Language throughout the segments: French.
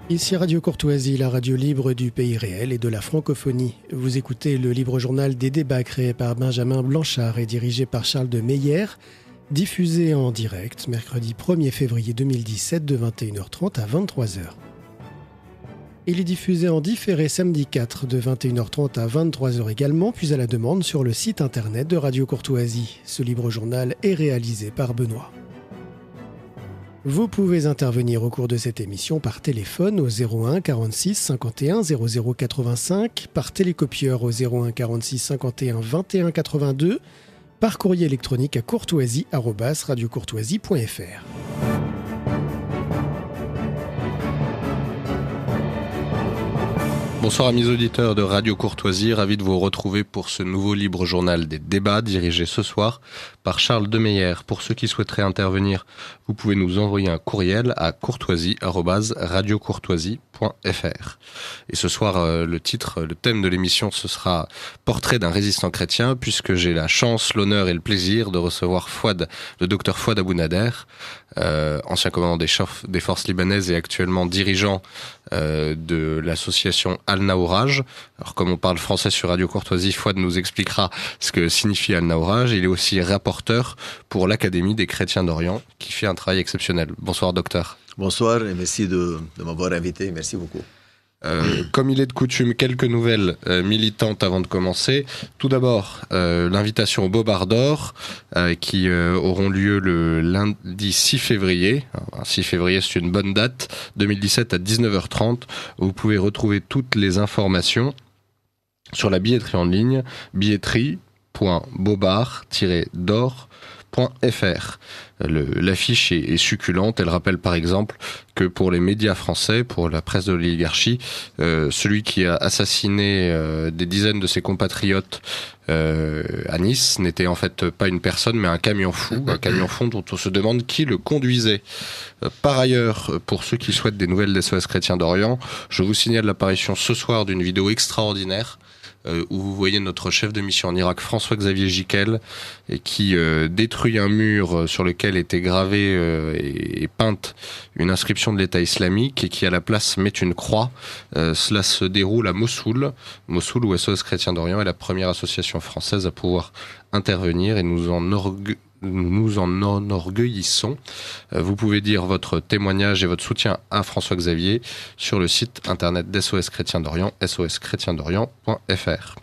Ici Radio Courtoisie, la radio libre du pays réel et de la francophonie. Vous écoutez le libre journal des débats créé par Benjamin Blanchard et dirigé par Charles de Meyer, diffusé en direct mercredi 1er février 2017 de 21h30 à 23h. Il est diffusé en différé samedi 4 de 21h30 à 23h également, puis à la demande sur le site internet de Radio Courtoisie. Ce libre journal est réalisé par Benoît. Vous pouvez intervenir au cours de cette émission par téléphone au 01 46 51 00 85, par télécopieur au 01 46 51 21 82, par courrier électronique à courtoisie@radiocourtoisie.fr. Bonsoir amis auditeurs de Radio Courtoisie, ravi de vous retrouver pour ce nouveau libre journal des débats dirigé ce soir par Charles de Meyer. Pour ceux qui souhaiteraient intervenir, vous pouvez nous envoyer un courriel à courtoisie@radiocourtoisie.fr. Et ce soir, le thème de l'émission, ce sera Portrait d'un résistant chrétien, puisque j'ai la chance, l'honneur et le plaisir de recevoir le docteur Fouad Abounader, ancien commandant des forces libanaises et actuellement dirigeant de l'association Al-Naouraj. Alors comme on parle français sur Radio Courtoisie, Fouad nous expliquera ce que signifie Al-Naouraj. Il est aussi rapporteur pour l'Académie des chrétiens d'Orient, qui fait un travail exceptionnel. Bonsoir docteur. Bonsoir et merci de m'avoir invité, merci beaucoup. Comme il est de coutume, quelques nouvelles militantes avant de commencer. Tout d'abord, l'invitation aux Bobards d'Or qui auront lieu le lundi 6 février. Alors, 6 février, c'est une bonne date, 2017 à 19h30. Vous pouvez retrouver toutes les informations sur la billetterie en ligne, billetterie.bobard-d'or.fr. L'affiche est succulente. Elle rappelle par exemple que pour les médias français, pour la presse de l'oligarchie, celui qui a assassiné des dizaines de ses compatriotes à Nice n'était en fait pas une personne mais un camion fou dont on se demande qui le conduisait. Par ailleurs, pour ceux qui souhaitent des nouvelles des SOS Chrétiens d'Orient, je vous signale l'apparition ce soir d'une vidéo extraordinaire où vous voyez notre chef de mission en Irak, François-Xavier Giquel, qui détruit un mur sur lequel était gravée et peinte une inscription de l'État islamique et qui à la place met une croix. Cela se déroule à Mossoul où SOS Chrétiens d'Orient est la première association française à pouvoir intervenir et nous en enorgueillissons. Vous pouvez dire votre témoignage et votre soutien à François-Xavier sur le site internet d'SOS Chrétiens d'Orient, soschrétiendorient.fr.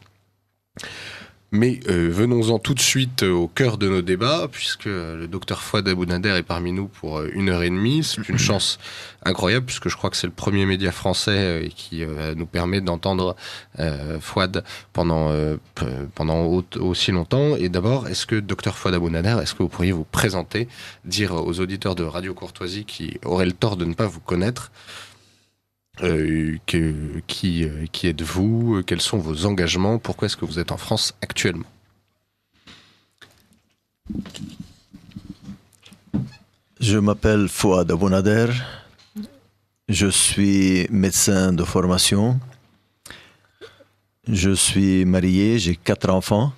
Mais venons-en tout de suite au cœur de nos débats, puisque le docteur Fouad Abounader est parmi nous pour 1h30. C'est une chance incroyable, puisque je crois que c'est le premier média français qui nous permet d'entendre Fouad pendant aussi longtemps. Et d'abord, est-ce que docteur Fouad Abounader, est-ce que vous pourriez vous présenter, dire aux auditeurs de Radio Courtoisie qui auraient le tort de ne pas vous connaître, qui êtes-vous, quels sont vos engagements, pourquoi est-ce que vous êtes en France actuellement? Je m'appelle Fouad Abounader, je suis médecin de formation, je suis marié, j'ai 4 enfants,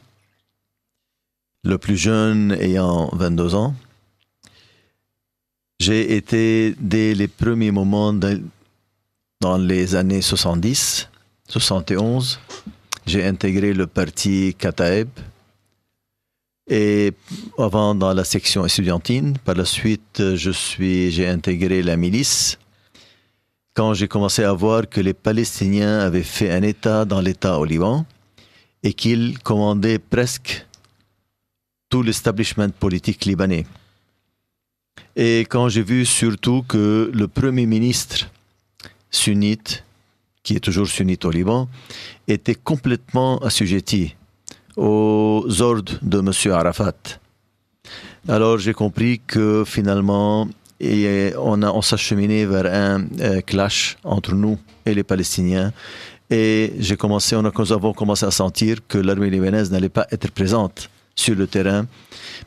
le plus jeune ayant 22 ans. J'ai été dès les premiers moments dans les années 70, 71, j'ai intégré le parti Kataeb et avant dans la section estudiantine. Par la suite, j'ai intégré la milice. Quand j'ai commencé à voir que les Palestiniens avaient fait un État dans l'État au Liban et qu'ils commandaient presque tout l'establishment politique libanais. Et quand j'ai vu surtout que le premier ministre sunnite, qui est toujours sunnite au Liban, était complètement assujetti aux ordres de M. Arafat. Alors j'ai compris que finalement, on s'acheminait vers un clash entre nous et les Palestiniens. Et nous avons commencé à sentir que l'armée libanaise n'allait pas être présente sur le terrain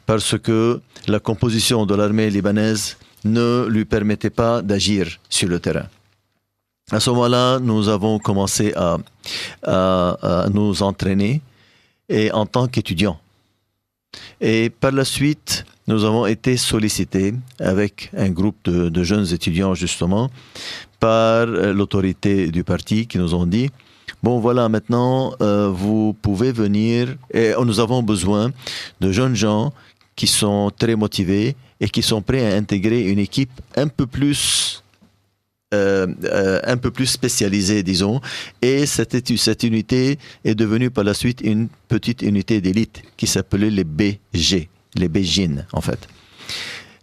parce que la composition de l'armée libanaise ne lui permettait pas d'agir sur le terrain. À ce moment-là, nous avons commencé à nous entraîner et en tant qu'étudiants. Et par la suite, nous avons été sollicités avec un groupe de jeunes étudiants, justement, par l'autorité du parti qui nous ont dit « Bon, voilà, maintenant, vous pouvez venir et nous avons besoin de jeunes gens qui sont très motivés et qui sont prêts à intégrer une équipe un peu plus spécialisée, disons. Et cette unité est devenue par la suite une petite unité d'élite qui s'appelait les BG, les Bégines, en fait.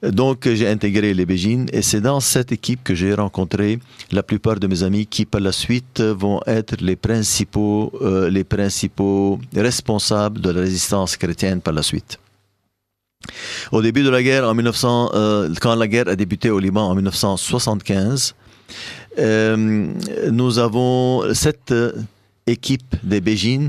Donc, j'ai intégré les Bégines et c'est dans cette équipe que j'ai rencontré la plupart de mes amis qui, par la suite, vont être les principaux responsables de la résistance chrétienne par la suite. Au début de la guerre, quand la guerre a débuté au Liban en 1975, nous avons cette équipe des Bégines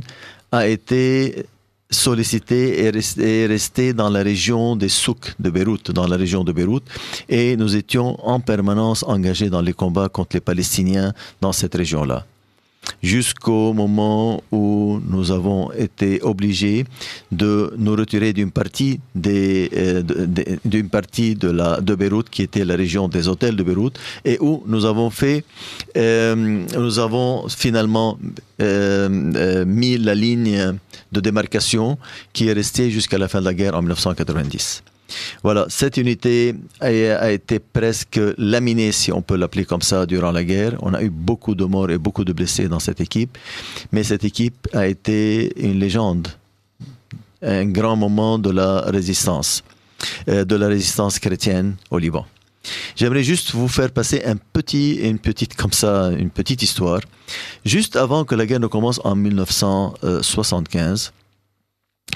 a été sollicitée et restée dans la région des souks de Beyrouth, dans la région de Beyrouth, et nous étions en permanence engagés dans les combats contre les Palestiniens dans cette région-là. Jusqu'au moment où nous avons été obligés de nous retirer d'une partie de Beyrouth, qui était la région des hôtels de Beyrouth, et où nous avons finalement mis la ligne de démarcation qui est restée jusqu'à la fin de la guerre en 1990. Voilà, cette unité a été presque laminée, si on peut l'appeler comme ça, durant la guerre. On a eu beaucoup de morts et beaucoup de blessés dans cette équipe. Mais cette équipe a été une légende, un grand moment de la résistance chrétienne au Liban. J'aimerais juste vous faire passer une petite histoire. Juste avant que la guerre ne commence en 1975,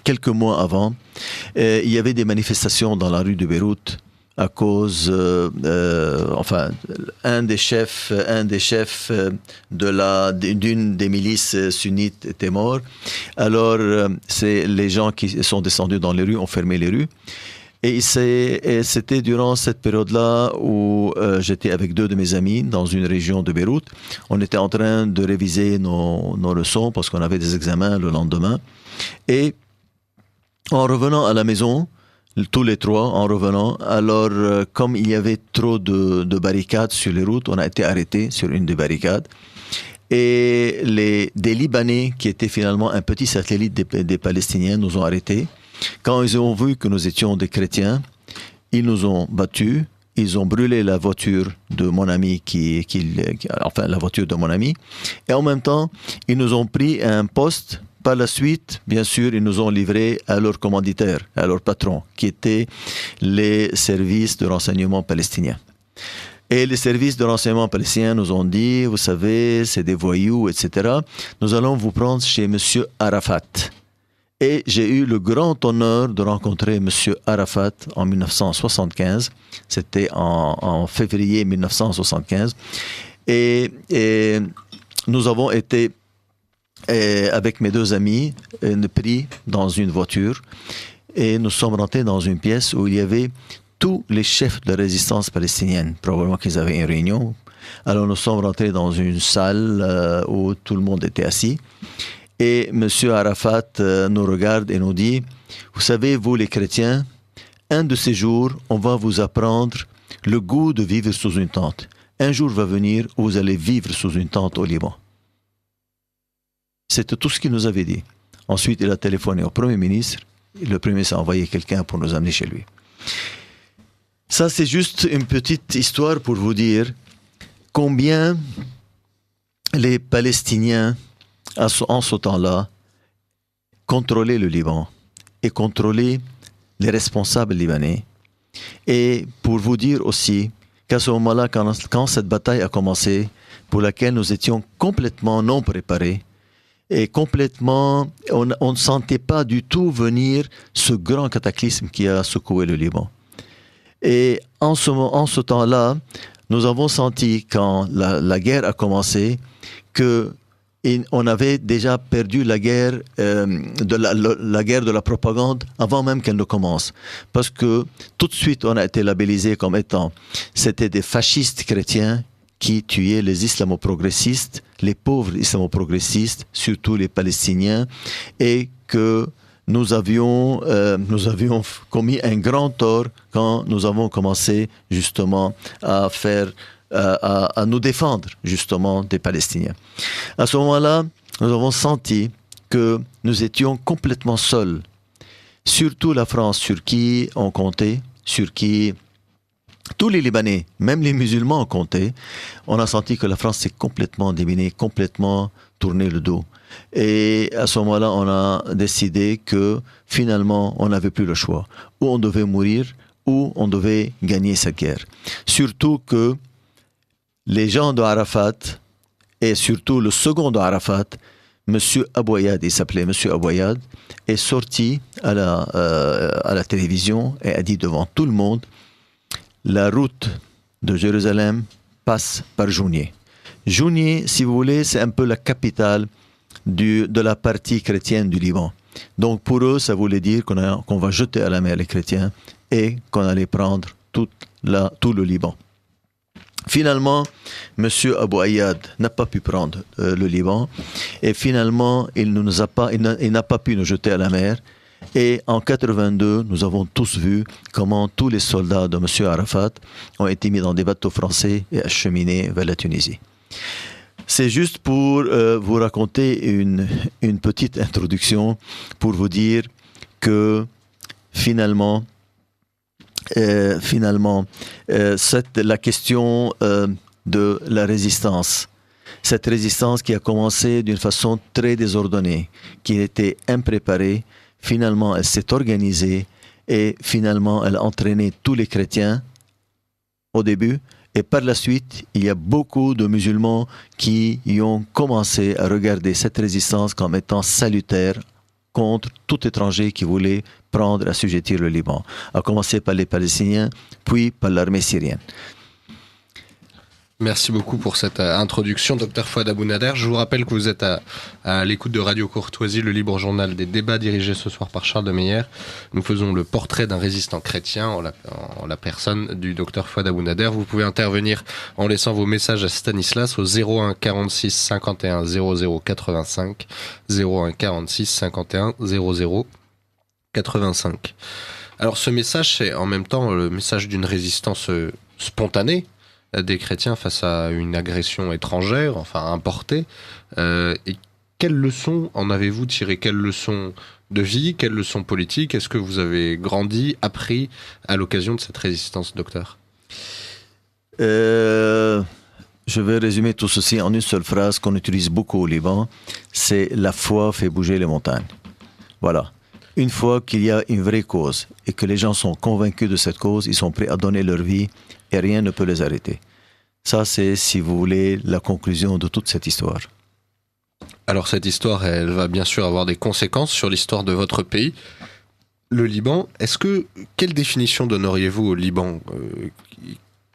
quelques mois avant, il y avait des manifestations dans la rue de Beyrouth à cause, un des chefs d'une des milices sunnites était mort. Alors, c'est les gens qui sont descendus dans les rues ont fermé les rues. Et c'était durant cette période-là où j'étais avec deux de mes amis dans une région de Beyrouth. On était en train de réviser nos leçons parce qu'on avait des examens le lendemain. Et en revenant à la maison, tous les trois, en revenant, alors comme il y avait trop de barricades sur les routes, on a été arrêtés sur une des barricades. Et des Libanais, qui étaient finalement un petit satellite des Palestiniens, nous ont arrêtés. Quand ils ont vu que nous étions des chrétiens, ils nous ont battus. Ils ont brûlé la voiture de mon ami, la voiture de mon ami. Et en même temps, ils nous ont pris un poste. Par la suite, bien sûr, ils nous ont livrés à leurs commanditaires, à leurs patrons, qui étaient les services de renseignement palestiniens. Et les services de renseignement palestiniens nous ont dit, vous savez, c'est des voyous, etc. Nous allons vous prendre chez Monsieur Arafat. Et j'ai eu le grand honneur de rencontrer Monsieur Arafat en 1975. C'était en février 1975. Et nous avons été avec mes deux amis, pris dans une voiture et nous sommes rentrés dans une pièce où il y avait tous les chefs de la résistance palestinienne. Probablement qu'ils avaient une réunion. Alors nous sommes rentrés dans une salle où tout le monde était assis et M. Arafat nous regarde et nous dit « Vous savez, vous les chrétiens, un de ces jours, on va vous apprendre le goût de vivre sous une tente. Un jour va venir où vous allez vivre sous une tente au Liban. » C'était tout ce qu'il nous avait dit. Ensuite, il a téléphoné au Premier ministre. Le Premier ministre a envoyé quelqu'un pour nous amener chez lui. Ça, c'est juste une petite histoire pour vous dire combien les Palestiniens, en ce temps-là, contrôlaient le Liban et contrôlaient les responsables libanais. Et pour vous dire aussi qu'à ce moment-là, quand cette bataille a commencé, pour laquelle nous étions complètement non préparés, et complètement, on ne sentait pas du tout venir ce grand cataclysme qui a secoué le Liban. Et en ce temps-là, nous avons senti, quand la guerre a commencé, qu'on avait déjà perdu la guerre la guerre de la propagande avant même qu'elle ne commence. Parce que tout de suite, on a été labellisé comme étant, c'était des fascistes chrétiens qui tuaient les islamo-progressistes, les pauvres islamo-progressistes, surtout les Palestiniens, et que nous avions commis un grand tort quand nous avons commencé justement à nous défendre justement des Palestiniens. À ce moment-là, nous avons senti que nous étions complètement seuls. Surtout la France, sur qui on comptait, sur qui tous les Libanais, même les musulmans ont compté. On a senti que la France s'est complètement déminée, complètement tourné le dos. Et à ce moment-là, on a décidé que finalement, on n'avait plus le choix. Ou on devait mourir, ou on devait gagner cette guerre. Surtout que les gens de Arafat, et surtout le second de Arafat, M. Abouyad, il s'appelait M. Abouyad, est sorti à la télévision et a dit devant tout le monde, la route de Jérusalem passe par Jounieh. Jounieh, si vous voulez, c'est un peu la capitale de la partie chrétienne du Liban. Donc pour eux, ça voulait dire qu'on va jeter à la mer les chrétiens et qu'on allait prendre tout le Liban. Finalement, M. Abouyad n'a pas pu prendre le Liban et finalement, il n'a pas pu nous jeter à la mer. Et en 82, nous avons tous vu comment tous les soldats de M. Arafat ont été mis dans des bateaux français et acheminés vers la Tunisie. C'est juste pour vous raconter une petite introduction pour vous dire que finalement, la question de la résistance, cette résistance qui a commencé d'une façon très désordonnée, qui était impréparée, finalement elle s'est organisée et finalement elle a entraîné tous les chrétiens au début. Et par la suite, il y a beaucoup de musulmans qui y ont commencé à regarder cette résistance comme étant salutaire contre tout étranger qui voulait prendre, assujettir le Liban. À commencer par les Palestiniens, puis par l'armée syrienne. Merci beaucoup pour cette introduction, Dr Fouad Abounader. Je vous rappelle que vous êtes à l'écoute de Radio Courtoisie, le libre journal des débats dirigé ce soir par Charles de Meyer. Nous faisons le portrait d'un résistant chrétien en la personne du Dr Fouad Abounader. Vous pouvez intervenir en laissant vos messages à Stanislas au 01 46 51 00 85, 01 46 51 00 85. Alors ce message, c'est en même temps le message d'une résistance spontanée des chrétiens face à une agression étrangère, enfin importée. Et quelles leçons en avez-vous tiré? Quelles leçons de vie? Quelles leçons politiques? Est-ce que vous avez grandi, appris à l'occasion de cette résistance, docteur? Je vais résumer tout ceci en une seule phrase qu'on utilise beaucoup au Liban. C'est la foi fait bouger les montagnes. Voilà. Une fois qu'il y a une vraie cause et que les gens sont convaincus de cette cause, ils sont prêts à donner leur vie et rien ne peut les arrêter. Ça, c'est, si vous voulez, la conclusion de toute cette histoire. Alors cette histoire, elle va bien sûr avoir des conséquences sur l'histoire de votre pays, le Liban. Quelle définition donneriez-vous au Liban?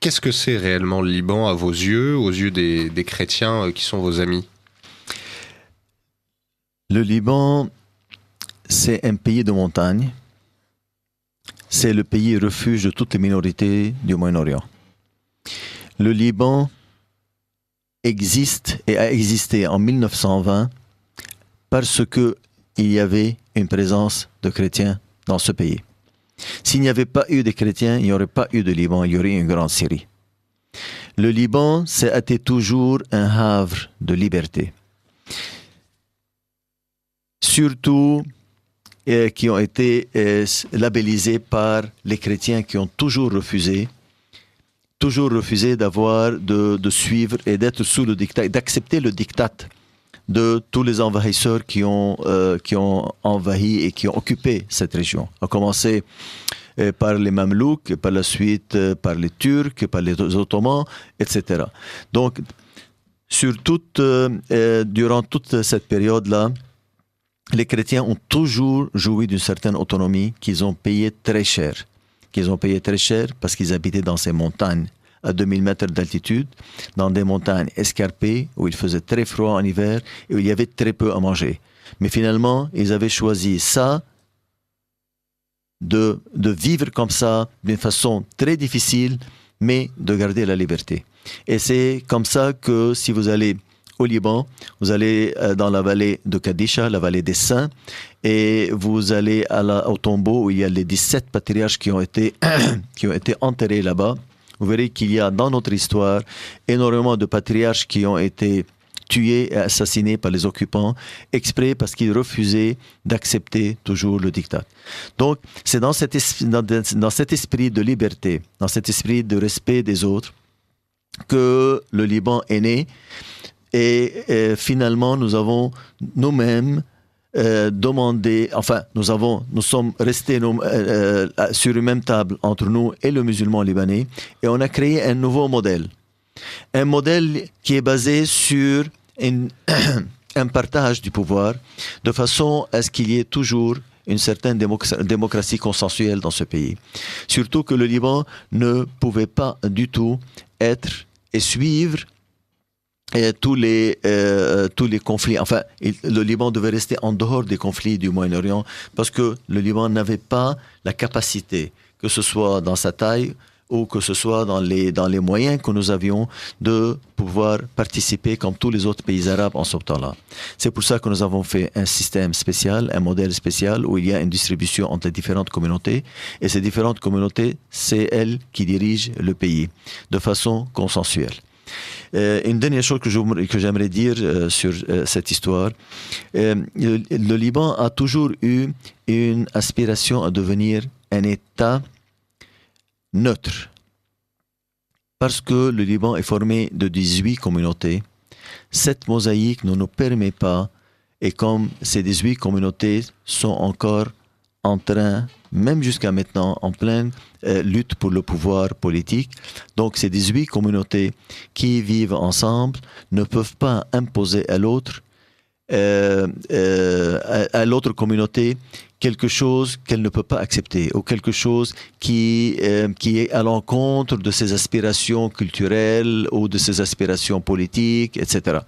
Qu'est-ce que c'est réellement le Liban à vos yeux, aux yeux des chrétiens qui sont vos amis? Le Liban, c'est un pays de montagne. C'est le pays refuge de toutes les minorités du Moyen-Orient. Le Liban existe et a existé en 1920 parce qu'il y avait une présence de chrétiens dans ce pays. S'il n'y avait pas eu de chrétiens, il n'y aurait pas eu de Liban, il y aurait une grande Syrie. Le Liban, ça a été toujours un havre de liberté. Surtout qui ont été labellisés par les chrétiens qui ont toujours refusé de suivre et d'être sous le diktat, d'accepter le diktat de tous les envahisseurs qui ont envahi et qui ont occupé cette région. À commencer par les Mamelouks, et par la suite par les Turcs, par les Ottomans, etc. Donc, durant toute cette période-là, les chrétiens ont toujours joui d'une certaine autonomie qu'ils ont payé très cher. Parce qu'ils habitaient dans ces montagnes à 2000 mètres d'altitude, dans des montagnes escarpées où il faisait très froid en hiver et où il y avait très peu à manger. Mais finalement, ils avaient choisi ça, de vivre comme ça, d'une façon très difficile, mais de garder la liberté. Et c'est comme ça que si vous allez au Liban, vous allez dans la vallée de Kadisha, la vallée des Saints, et vous allez au tombeau où il y a les 17 patriarches qui ont été enterrés là-bas. Vous verrez qu'il y a dans notre histoire énormément de patriarches qui ont été tués et assassinés par les occupants, exprès parce qu'ils refusaient d'accepter toujours le diktat. Donc, c'est dans cet esprit de liberté, dans cet esprit de respect des autres, que le Liban est né. Et finalement, nous avons nous-mêmes demandé, enfin, nous sommes restés sur une même table entre nous et le musulman libanais, et on a créé un nouveau modèle. Un modèle qui est basé sur un partage du pouvoir, de façon à ce qu'il y ait toujours une certaine démocratie consensuelle dans ce pays. Surtout que le Liban ne pouvait pas du tout être et suivre tous les conflits. Enfin, le Liban devait rester en dehors des conflits du Moyen-Orient parce que le Liban n'avait pas la capacité, que ce soit dans sa taille ou que ce soit dans les moyens que nous avions de pouvoir participer comme tous les autres pays arabes en ce temps-là. C'est pour ça que nous avons fait un système spécial, un modèle spécial où il y a une distribution entre les différentes communautés, et ces différentes communautés, c'est elles qui dirigent le pays de façon consensuelle. Une dernière chose que j'aimerais dire sur cette histoire, le Liban a toujours eu une aspiration à devenir un État neutre, parce que le Liban est formé de 18 communautés. Cette mosaïque ne nous permet pas, et comme ces 18 communautés sont encore en train, même jusqu'à maintenant, en pleine lutte pour le pouvoir politique, donc ces 18 communautés qui vivent ensemble ne peuvent pas imposer à l'autre communauté quelque chose qu'elle ne peut pas accepter, ou quelque chose qui est à l'encontre de ses aspirations culturelles ou de ses aspirations politiques, etc.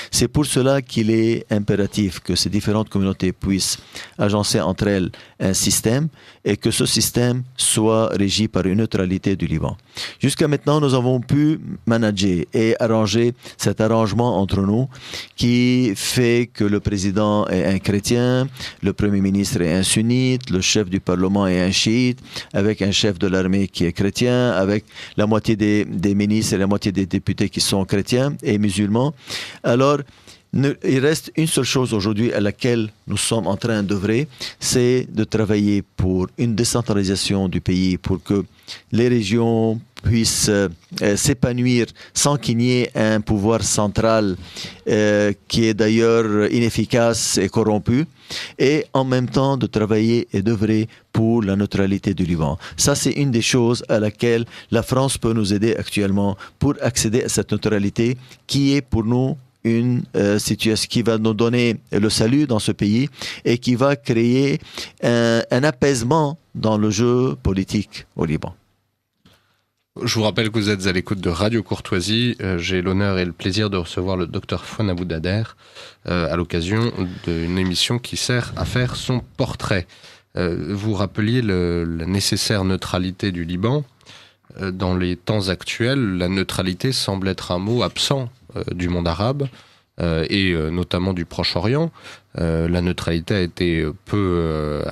C'est pour cela qu'il est impératif que ces différentes communautés puissent agencer entre elles un système, et que ce système soit régi par une neutralité du Liban. Jusqu'à maintenant, nous avons pu manager et arranger cet arrangement entre nous qui fait que le président est un chrétien, le premier ministre est un sunnite, le chef du parlement est un chiite, avec un chef de l'armée qui est chrétien, avec la moitié des ministres et la moitié des députés qui sont chrétiens et musulmans. Alors, il reste une seule chose aujourd'hui à laquelle nous sommes en train d'œuvrer, c'est de travailler pour une décentralisation du pays, pour que les régions puissent s'épanouir sans qu'il n'y ait un pouvoir central qui est d'ailleurs inefficace et corrompu, et en même temps de travailler et d'œuvrer pour la neutralité du Liban. Ça, c'est une des choses à laquelle la France peut nous aider actuellement pour accéder à cette neutralité qui est pour nous une situation qui va nous donner le salut dans ce pays et qui va créer un apaisement dans le jeu politique au Liban. Je vous rappelle que vous êtes à l'écoute de Radio Courtoisie. J'ai l'honneur et le plaisir de recevoir le Dr Fouad Aboudader à l'occasion d'une émission qui sert à faire son portrait. Vous rappeliez la nécessaire neutralité du Liban. Dans les temps actuels, la neutralité semble être un mot absent du monde arabe et notamment du Proche-Orient. La neutralité a été peu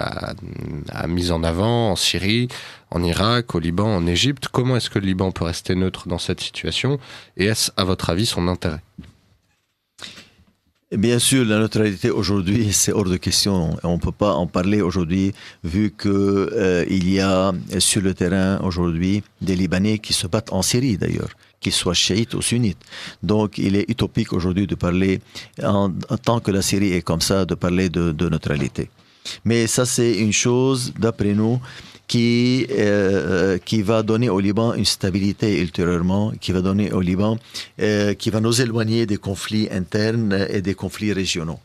mise en avant en Syrie, en Irak, au Liban, en Égypte. Comment est-ce que le Liban peut rester neutre dans cette situation, et est-ce, à votre avis, son intérêt ? Bien sûr, la neutralité aujourd'hui, c'est hors de question. On ne peut pas en parler aujourd'hui, vu que il y a sur le terrain aujourd'hui des Libanais qui se battent en Syrie d'ailleurs, qu'ils soient chiites ou sunnites. Donc, il est utopique aujourd'hui de parler, en tant que la Syrie est comme ça, de parler de neutralité. Mais ça, c'est une chose, d'après nous, qui va donner au Liban une stabilité ultérieurement, qui va donner au Liban, qui va nous éloigner des conflits internes et des conflits régionaux.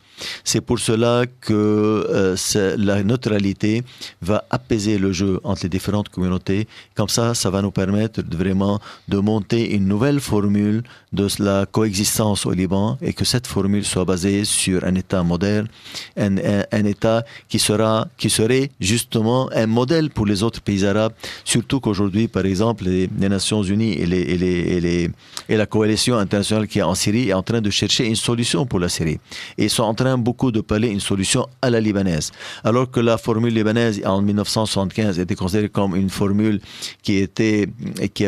C'est pour cela que la neutralité va apaiser le jeu entre les différentes communautés. Comme ça va nous permettre vraiment de monter une nouvelle formule de la coexistence au Liban, et que cette formule soit basée sur un État moderne, un État qui serait justement un modèle pour les autres pays arabes, surtout qu'aujourd'hui, par exemple, les Nations Unies et la coalition internationale qui est en Syrie est en train de chercher une solution pour la Syrie. Et ils sont en train beaucoup de parler une solution à la libanaise. Alors que la formule libanaise en 1975 était considérée comme une formule qui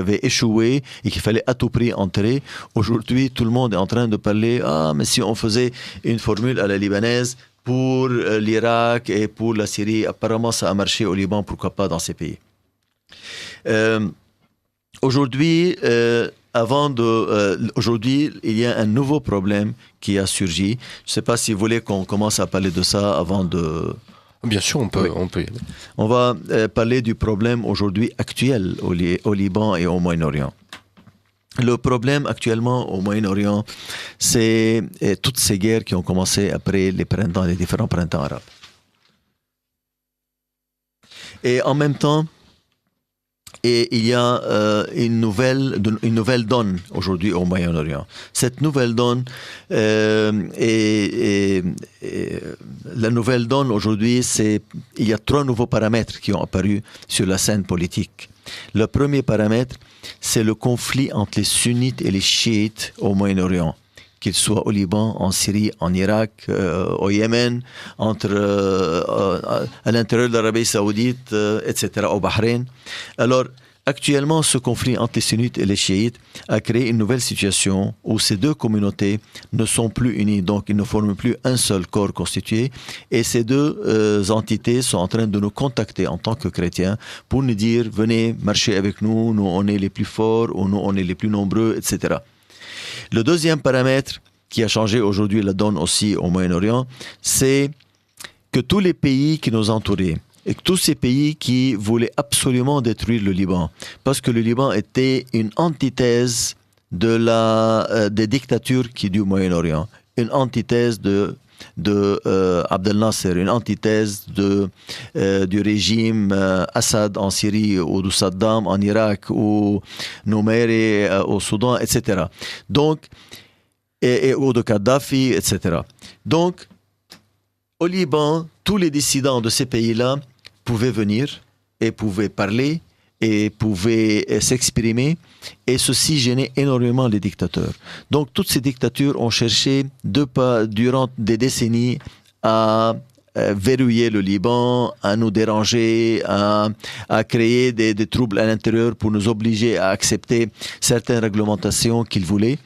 avait échoué et qu'il fallait à tout prix entrer. Aujourd'hui, tout le monde est en train de parler, mais si on faisait une formule à la libanaise pour l'Irak et pour la Syrie, apparemment ça a marché au Liban, pourquoi pas dans ces pays. Aujourd'hui, aujourd'hui, il y a un nouveau problème qui a surgi. Je ne sais pas si vous voulez qu'on commence à parler de ça avant de... Bien sûr, on peut. On va parler du problème aujourd'hui actuel au Liban et au Moyen-Orient. Le problème actuellement au Moyen-Orient, c'est toutes ces guerres qui ont commencé après les différents printemps arabes. Et en même temps, il y a une nouvelle donne aujourd'hui au Moyen-Orient. Cette nouvelle donne, la nouvelle donne aujourd'hui, il y a 3 nouveaux paramètres qui ont apparu sur la scène politique. Le premier paramètre, c'est le conflit entre les sunnites et les chiites au Moyen-Orient, qu'ils soient au Liban, en Syrie, en Irak, au Yémen, à l'intérieur de l'Arabie Saoudite, etc., au Bahreïn. Alors, actuellement, ce conflit entre les sunnites et les chiites a créé une nouvelle situation où ces deux communautés ne sont plus unies, donc ils ne forment plus un seul corps constitué, et ces deux entités sont en train de nous contacter en tant que chrétiens pour nous dire « Venez marcher avec nous, nous on est les plus forts, ou nous on est les plus nombreux, etc. » Le deuxième paramètre qui a changé aujourd'hui la donne aussi au Moyen-Orient, c'est que tous les pays qui nous entouraient, et tous ces pays qui voulaient absolument détruire le Liban, parce que le Liban était une antithèse des dictatures du Moyen-Orient, une antithèse de Abdel Nasser, une antithèse du régime Assad en Syrie, ou de Saddam en Irak, ou Nouméri au Soudan, etc. Donc, ou de Kadhafi, etc. Donc, au Liban, tous les dissidents de ces pays-là pouvaient venir et pouvaient parler et pouvaient s'exprimer, et ceci gênait énormément les dictateurs. Donc toutes ces dictatures ont cherché durant des décennies à verrouiller le Liban, à nous déranger, à créer des troubles à l'intérieur pour nous obliger à accepter certaines réglementations qu'ils voulaient.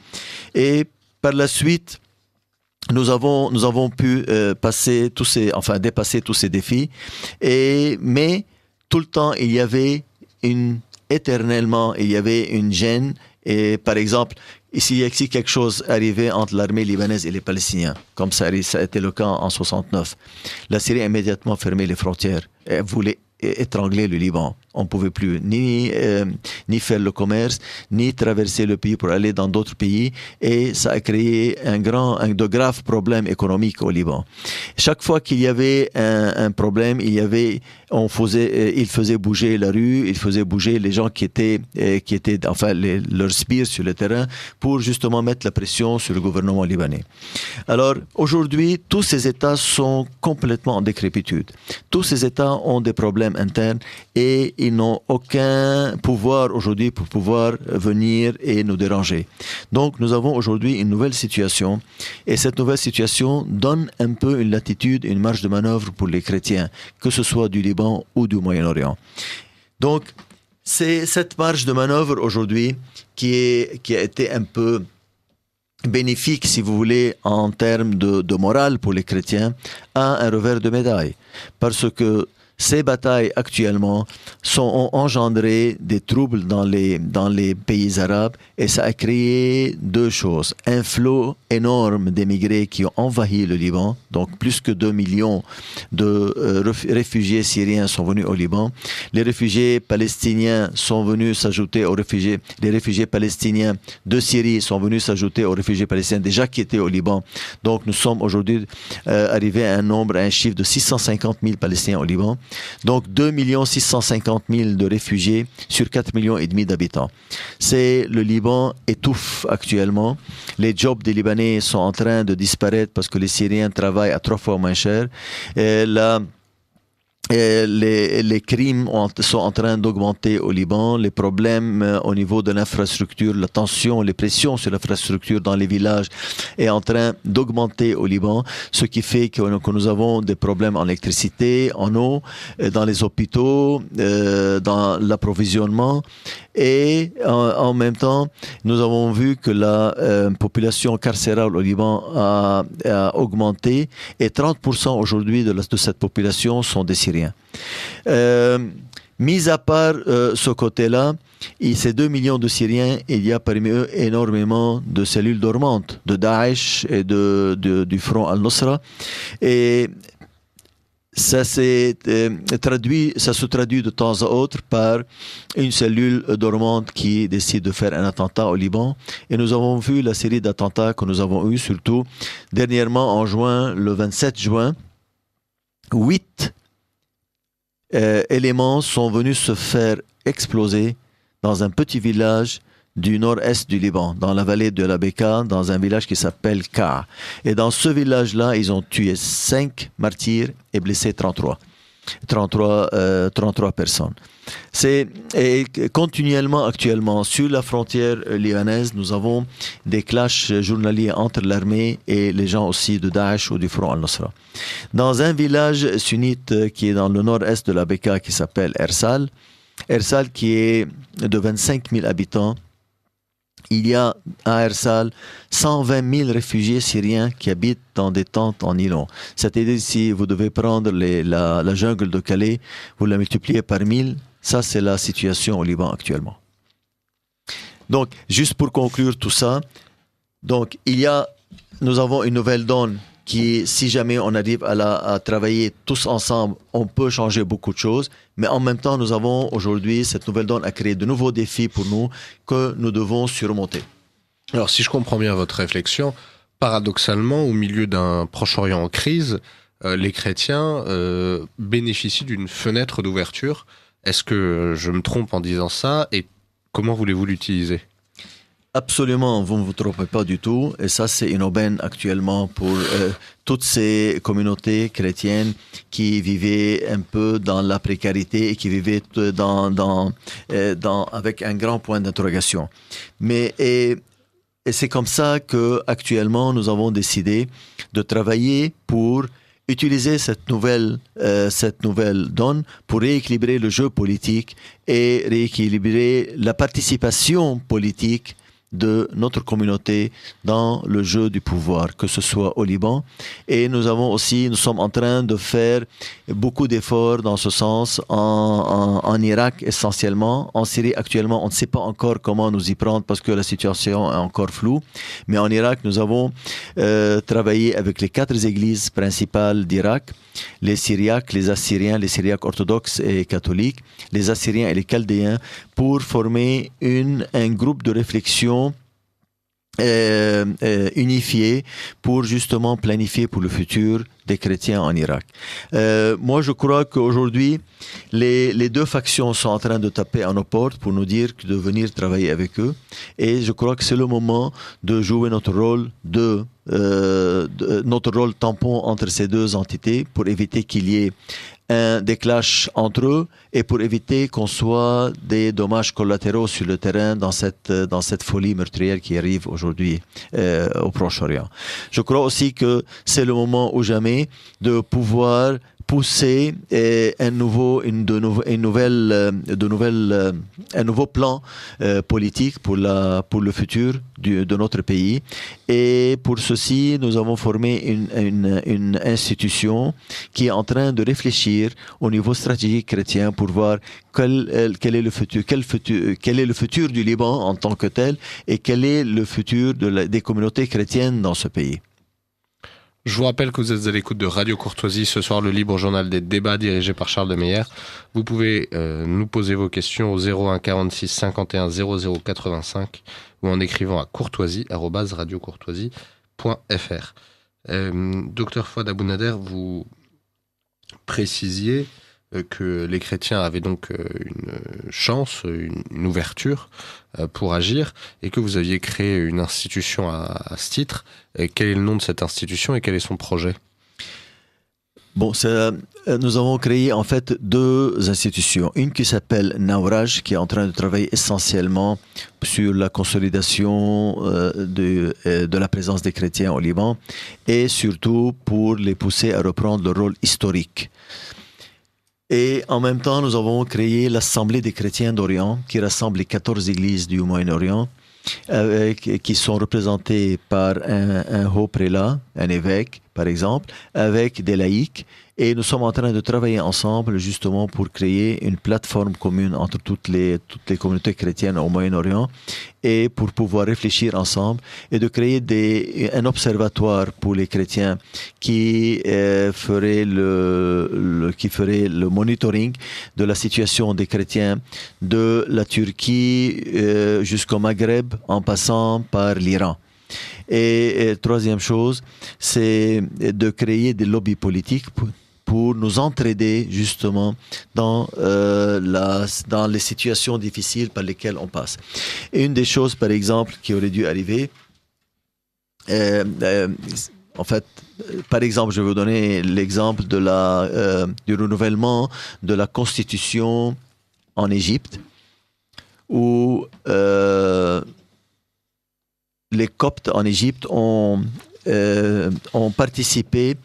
Et par la suite, nous avons pu dépasser tous ces défis, mais tout le temps il y avait éternellement une gêne. Et par exemple, ici quelque chose arrivait entre l'armée libanaise et les Palestiniens, comme ça a été le cas en 69. La Syrie a immédiatement fermé les frontières. Elle voulait étrangler le Liban. On ne pouvait plus ni faire le commerce, ni traverser le pays pour aller dans d'autres pays, et ça a créé de graves problèmes économiques au Liban. Chaque fois qu'il y avait un problème, il faisait bouger la rue, il faisait bouger les gens qui étaient leurs sbires sur le terrain pour justement mettre la pression sur le gouvernement libanais. Alors aujourd'hui, tous ces États sont complètement en décrépitude. Tous ces États ont des problèmes internes et ils n'ont aucun pouvoir aujourd'hui pour pouvoir venir et nous déranger. Donc nous avons aujourd'hui une nouvelle situation, et cette nouvelle situation donne un peu une latitude, une marge de manœuvre pour les chrétiens, que ce soit du Liban ou du Moyen-Orient. Donc c'est cette marge de manœuvre aujourd'hui qui a été un peu bénéfique, si vous voulez, en termes de morale pour les chrétiens, a un revers de médaille. Parce que ces batailles actuellement ont engendré des troubles dans les pays arabes, et ça a créé deux choses. Un flot énorme d'émigrés qui ont envahi le Liban, donc plus que 2 millions de réfugiés syriens sont venus au Liban. Les réfugiés palestiniens sont venus s'ajouter aux réfugiés. Les réfugiés palestiniens de Syrie sont venus s'ajouter aux réfugiés palestiniens déjà qui étaient au Liban. Donc nous sommes aujourd'hui arrivés à un chiffre de 650 000 Palestiniens au Liban. Donc 2 650 000 de réfugiés sur 4,5 millions d'habitants. Le Liban étouffe actuellement. Les jobs des Libanais sont en train de disparaître parce que les Syriens travaillent à 3 fois moins cher. les crimes sont en train d'augmenter au Liban, les problèmes au niveau de l'infrastructure, la tension, les pressions sur l'infrastructure dans les villages est en train d'augmenter au Liban, ce qui fait que nous avons des problèmes en électricité, en eau, dans les hôpitaux, dans l'approvisionnement. Et en même temps, nous avons vu que la population carcérale au Liban a augmenté et 30% aujourd'hui de cette population sont des Syriens. Mis à part ce côté-là, ces 2 millions de Syriens, il y a parmi eux énormément de cellules dormantes, de Daesh et du Front al-Nusra. Et ça se traduit de temps à autre par une cellule dormante qui décide de faire un attentat au Liban. Et nous avons vu la série d'attentats que nous avons eus, surtout dernièrement en juin, le 27 juin, 8 éléments sont venus se faire exploser dans un petit village du nord-est du Liban, dans la vallée de la Beka, dans un village qui s'appelle Ka. Et dans ce village-là, ils ont tué 5 martyrs et blessé 33 personnes. Et continuellement, actuellement, sur la frontière libanaise, nous avons des clashs journaliers entre l'armée et les gens aussi de Daesh ou du Front al-Nusra. Dans un village sunnite qui est dans le nord-est de la Beka, qui s'appelle Ersal qui est de 25 000 habitants, il y a à Ersal 120 000 réfugiés syriens qui habitent dans des tentes en nylon. C'est-à-dire, si vous devez prendre la jungle de Calais, vous la multipliez par 1000, ça c'est la situation au Liban actuellement. Donc, juste pour conclure tout ça, donc nous avons une nouvelle donne qui, si jamais on arrive à travailler tous ensemble, on peut changer beaucoup de choses. Mais en même temps, nous avons aujourd'hui, cette nouvelle donne a créé de nouveaux défis pour nous que nous devons surmonter. Alors, si je comprends bien votre réflexion, paradoxalement, au milieu d'un Proche-Orient en crise, les chrétiens bénéficient d'une fenêtre d'ouverture. Est-ce que je me trompe en disant ça? Et comment voulez-vous l'utiliser? Absolument, vous ne vous trompez pas du tout. Et ça, c'est une aubaine actuellement pour toutes ces communautés chrétiennes qui vivaient un peu dans la précarité et qui vivaient avec un grand point d'interrogation. Et c'est comme ça que actuellement, nous avons décidé de travailler pour utiliser cette nouvelle donne pour rééquilibrer le jeu politique et rééquilibrer la participation politique de notre communauté dans le jeu du pouvoir, que ce soit au Liban. Et nous sommes en train de faire beaucoup d'efforts dans ce sens en Irak essentiellement. En Syrie actuellement, on ne sait pas encore comment nous y prendre parce que la situation est encore floue. Mais en Irak, nous avons travaillé avec les 4 églises principales d'Irak, les Syriaques, les Assyriens, les Syriaques orthodoxes et catholiques, les Assyriens et les Chaldéens, pour former un groupe de réflexion unifié pour justement planifier pour le futur des chrétiens en Irak. Moi, je crois qu'aujourd'hui, les 2 factions sont en train de taper à nos portes pour nous dire de venir travailler avec eux. Et je crois que c'est le moment de jouer notre rôle notre rôle tampon entre ces 2 entités pour éviter qu'il y ait des clashs entre eux et pour éviter qu'on soit des dommages collatéraux sur le terrain dans cette folie meurtrière qui arrive aujourd'hui au Proche-Orient. Je crois aussi que c'est le moment ou jamais de pouvoir pousser un nouveau plan politique pour le futur de notre pays. Et pour ceci, nous avons formé une institution qui est en train de réfléchir au niveau stratégique chrétien pour voir quel est le futur du Liban en tant que tel et quel est le futur des communautés chrétiennes dans ce pays. Je vous rappelle que vous êtes à l'écoute de Radio Courtoisie, ce soir le libre journal des débats dirigé par Charles de Meyer. Vous pouvez nous poser vos questions au 01 46 51 00 85 ou en écrivant à courtoisie@radiocourtoisie.fr. Docteur Fouad Abounader, vous précisiez que les chrétiens avaient donc une chance, une ouverture pour agir et que vous aviez créé une institution à ce titre. Quel est le nom de cette institution et quel est son projet ? Bon, nous avons créé en fait deux institutions. Une qui s'appelle Nauraj, qui est en train de travailler essentiellement sur la consolidation de la présence des chrétiens au Liban et surtout pour les pousser à reprendre le rôle historique. Et en même temps, nous avons créé l'Assemblée des chrétiens d'Orient, qui rassemble les 14 églises du Moyen-Orient, qui sont représentées par un haut prélat, un évêque, par exemple, avec des laïcs. Et nous sommes en train de travailler ensemble justement pour créer une plateforme commune entre toutes les communautés chrétiennes au Moyen-Orient et pour pouvoir réfléchir ensemble et de créer un observatoire pour les chrétiens qui ferait le monitoring de la situation des chrétiens de la Turquie jusqu'au Maghreb en passant par l'Iran. Et troisième chose, c'est de créer des lobbies politiques pour nous entraider justement dans les situations difficiles par lesquelles on passe. Et une des choses, par exemple, qui aurait dû arriver, en fait, par exemple, je vais vous donner l'exemple du renouvellement de la Constitution en Égypte, où les Coptes en Égypte ont participé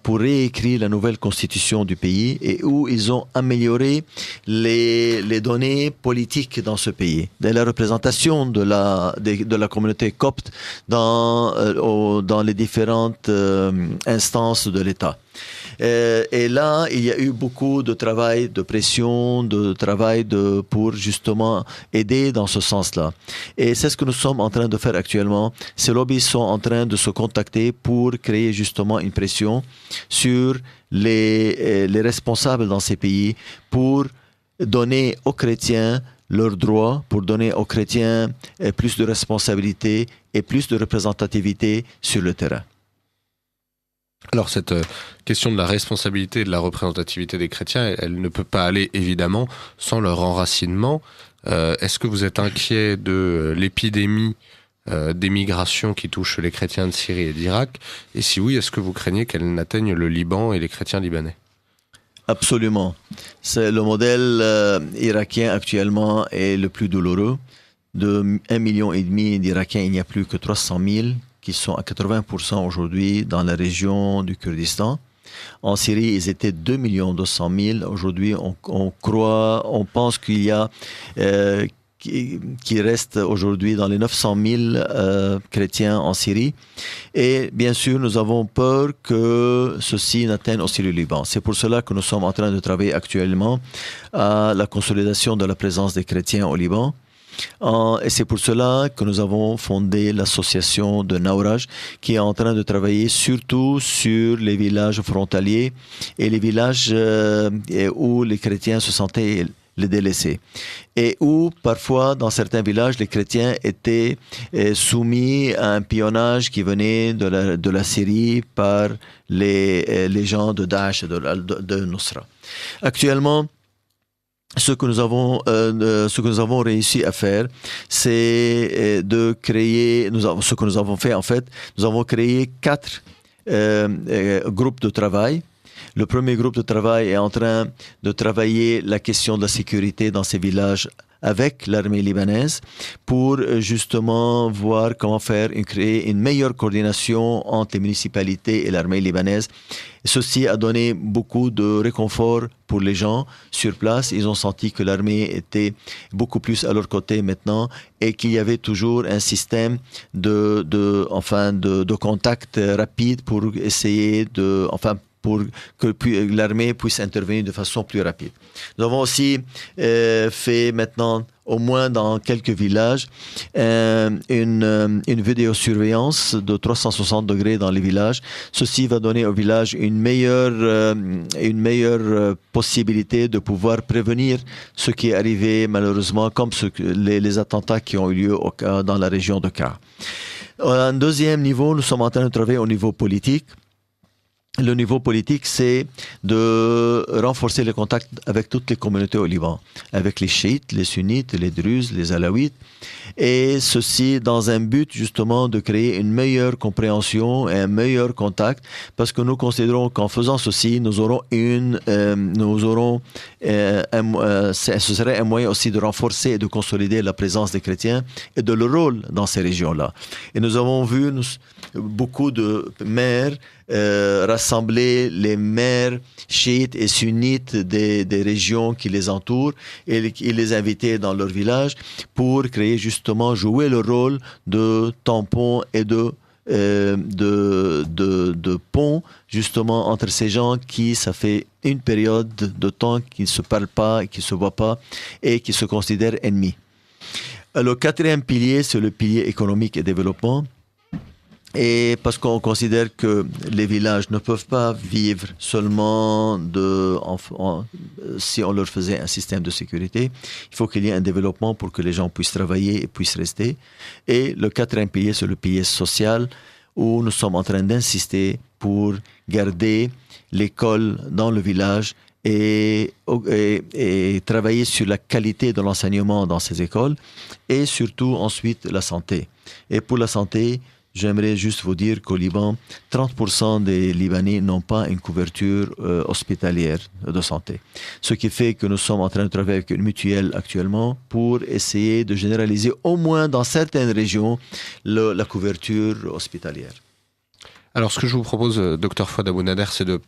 pour réécrire la nouvelle constitution du pays et où ils ont amélioré les données politiques dans ce pays, de la représentation de la communauté copte dans les différentes instances de l'État. Et là, il y a eu beaucoup de travail, de pression, pour justement aider dans ce sens-là. Et c'est ce que nous sommes en train de faire actuellement. Ces lobbies sont en train de se contacter pour créer justement une pression sur les responsables dans ces pays pour donner aux chrétiens leurs droits, pour donner aux chrétiens plus de responsabilités et plus de représentativité sur le terrain. Alors cette question de la responsabilité et de la représentativité des chrétiens, elle ne peut pas aller évidemment sans leur enracinement. Est-ce que vous êtes inquiet de l'épidémie d'émigration qui touche les chrétiens de Syrie et d'Irak? Et si oui, est-ce que vous craignez qu'elle n'atteigne le Liban et les chrétiens libanais? Absolument. C'est le modèle irakien actuellement est le plus douloureux. De 1,5 million d'Irakiens, il n'y a plus que 300 000 qui sont à 80% aujourd'hui dans la région du Kurdistan. En Syrie, ils étaient 2,2 millions. Aujourd'hui, on pense qu'il y a qui reste aujourd'hui dans les 900 000 chrétiens en Syrie. Et bien sûr, nous avons peur que ceci n'atteigne aussi le Liban. C'est pour cela que nous sommes en train de travailler actuellement à la consolidation de la présence des chrétiens au Liban. Et c'est pour cela que nous avons fondé l'association de Nauraj, qui est en train de travailler surtout sur les villages frontaliers et les villages où les chrétiens se sentaient les délaissés. Et où, parfois, dans certains villages, les chrétiens étaient soumis à un pionnage qui venait de la Syrie par les gens de Daesh et de Nusra. Actuellement, ce que nous avons réussi à faire, c'est de créer, ce que nous avons fait en fait, nous avons créé 4 groupes de travail. Le premier groupe de travail est en train de travailler la question de la sécurité dans ces villages avec l'armée libanaise pour justement voir comment créer une meilleure coordination entre les municipalités et l'armée libanaise. Ceci a donné beaucoup de réconfort pour les gens sur place. Ils ont senti que l'armée était beaucoup plus à leur côté maintenant et qu'il y avait toujours un système de contact rapide pour essayer pour que l'armée puisse intervenir de façon plus rapide. Nous avons aussi fait maintenant, au moins dans quelques villages, une vidéosurveillance de 360 degrés dans les villages. Ceci va donner au village une meilleure possibilité de pouvoir prévenir ce qui est arrivé malheureusement, comme les attentats qui ont eu lieu dans la région de Kar. À un deuxième niveau, nous sommes en train de travailler au niveau politique. le niveau politique, c'est de renforcer les contacts avec toutes les communautés au Liban, avec les chiites, les sunnites, les druzes, les alaouites, et ceci dans un but justement de créer une meilleure compréhension et un meilleur contact, parce que nous considérons qu'en faisant ceci, ce serait un moyen aussi de renforcer et de consolider la présence des chrétiens et de leur rôle dans ces régions-là. Et nous avons vu beaucoup de maires rassembler les maires chiites et sunnites des régions qui les entourent et les inviter dans leur village pour créer justement, jouer le rôle de tampon et de pont justement entre ces gens qui, ça fait une période de temps qu'ils ne se parlent pas, qu'ils ne se voient pas et qui se considèrent ennemis. Le quatrième pilier, c'est le pilier économique et développement. Et parce qu'on considère que les villages ne peuvent pas vivre seulement si on leur faisait un système de sécurité, il faut qu'il y ait un développement pour que les gens puissent travailler et puissent rester. Et le quatrième pilier, c'est le pilier social, où nous sommes en train d'insister pour garder l'école dans le village et travailler sur la qualité de l'enseignement dans ces écoles et surtout ensuite la santé. Et pour la santé, j'aimerais juste vous dire qu'au Liban, 30% des Libanais n'ont pas une couverture hospitalière de santé. Ce qui fait que nous sommes en train de travailler avec une mutuelle actuellement pour essayer de généraliser au moins dans certaines régions la couverture hospitalière. Alors ce que je vous propose, Dr Fouad Abounader, c'est de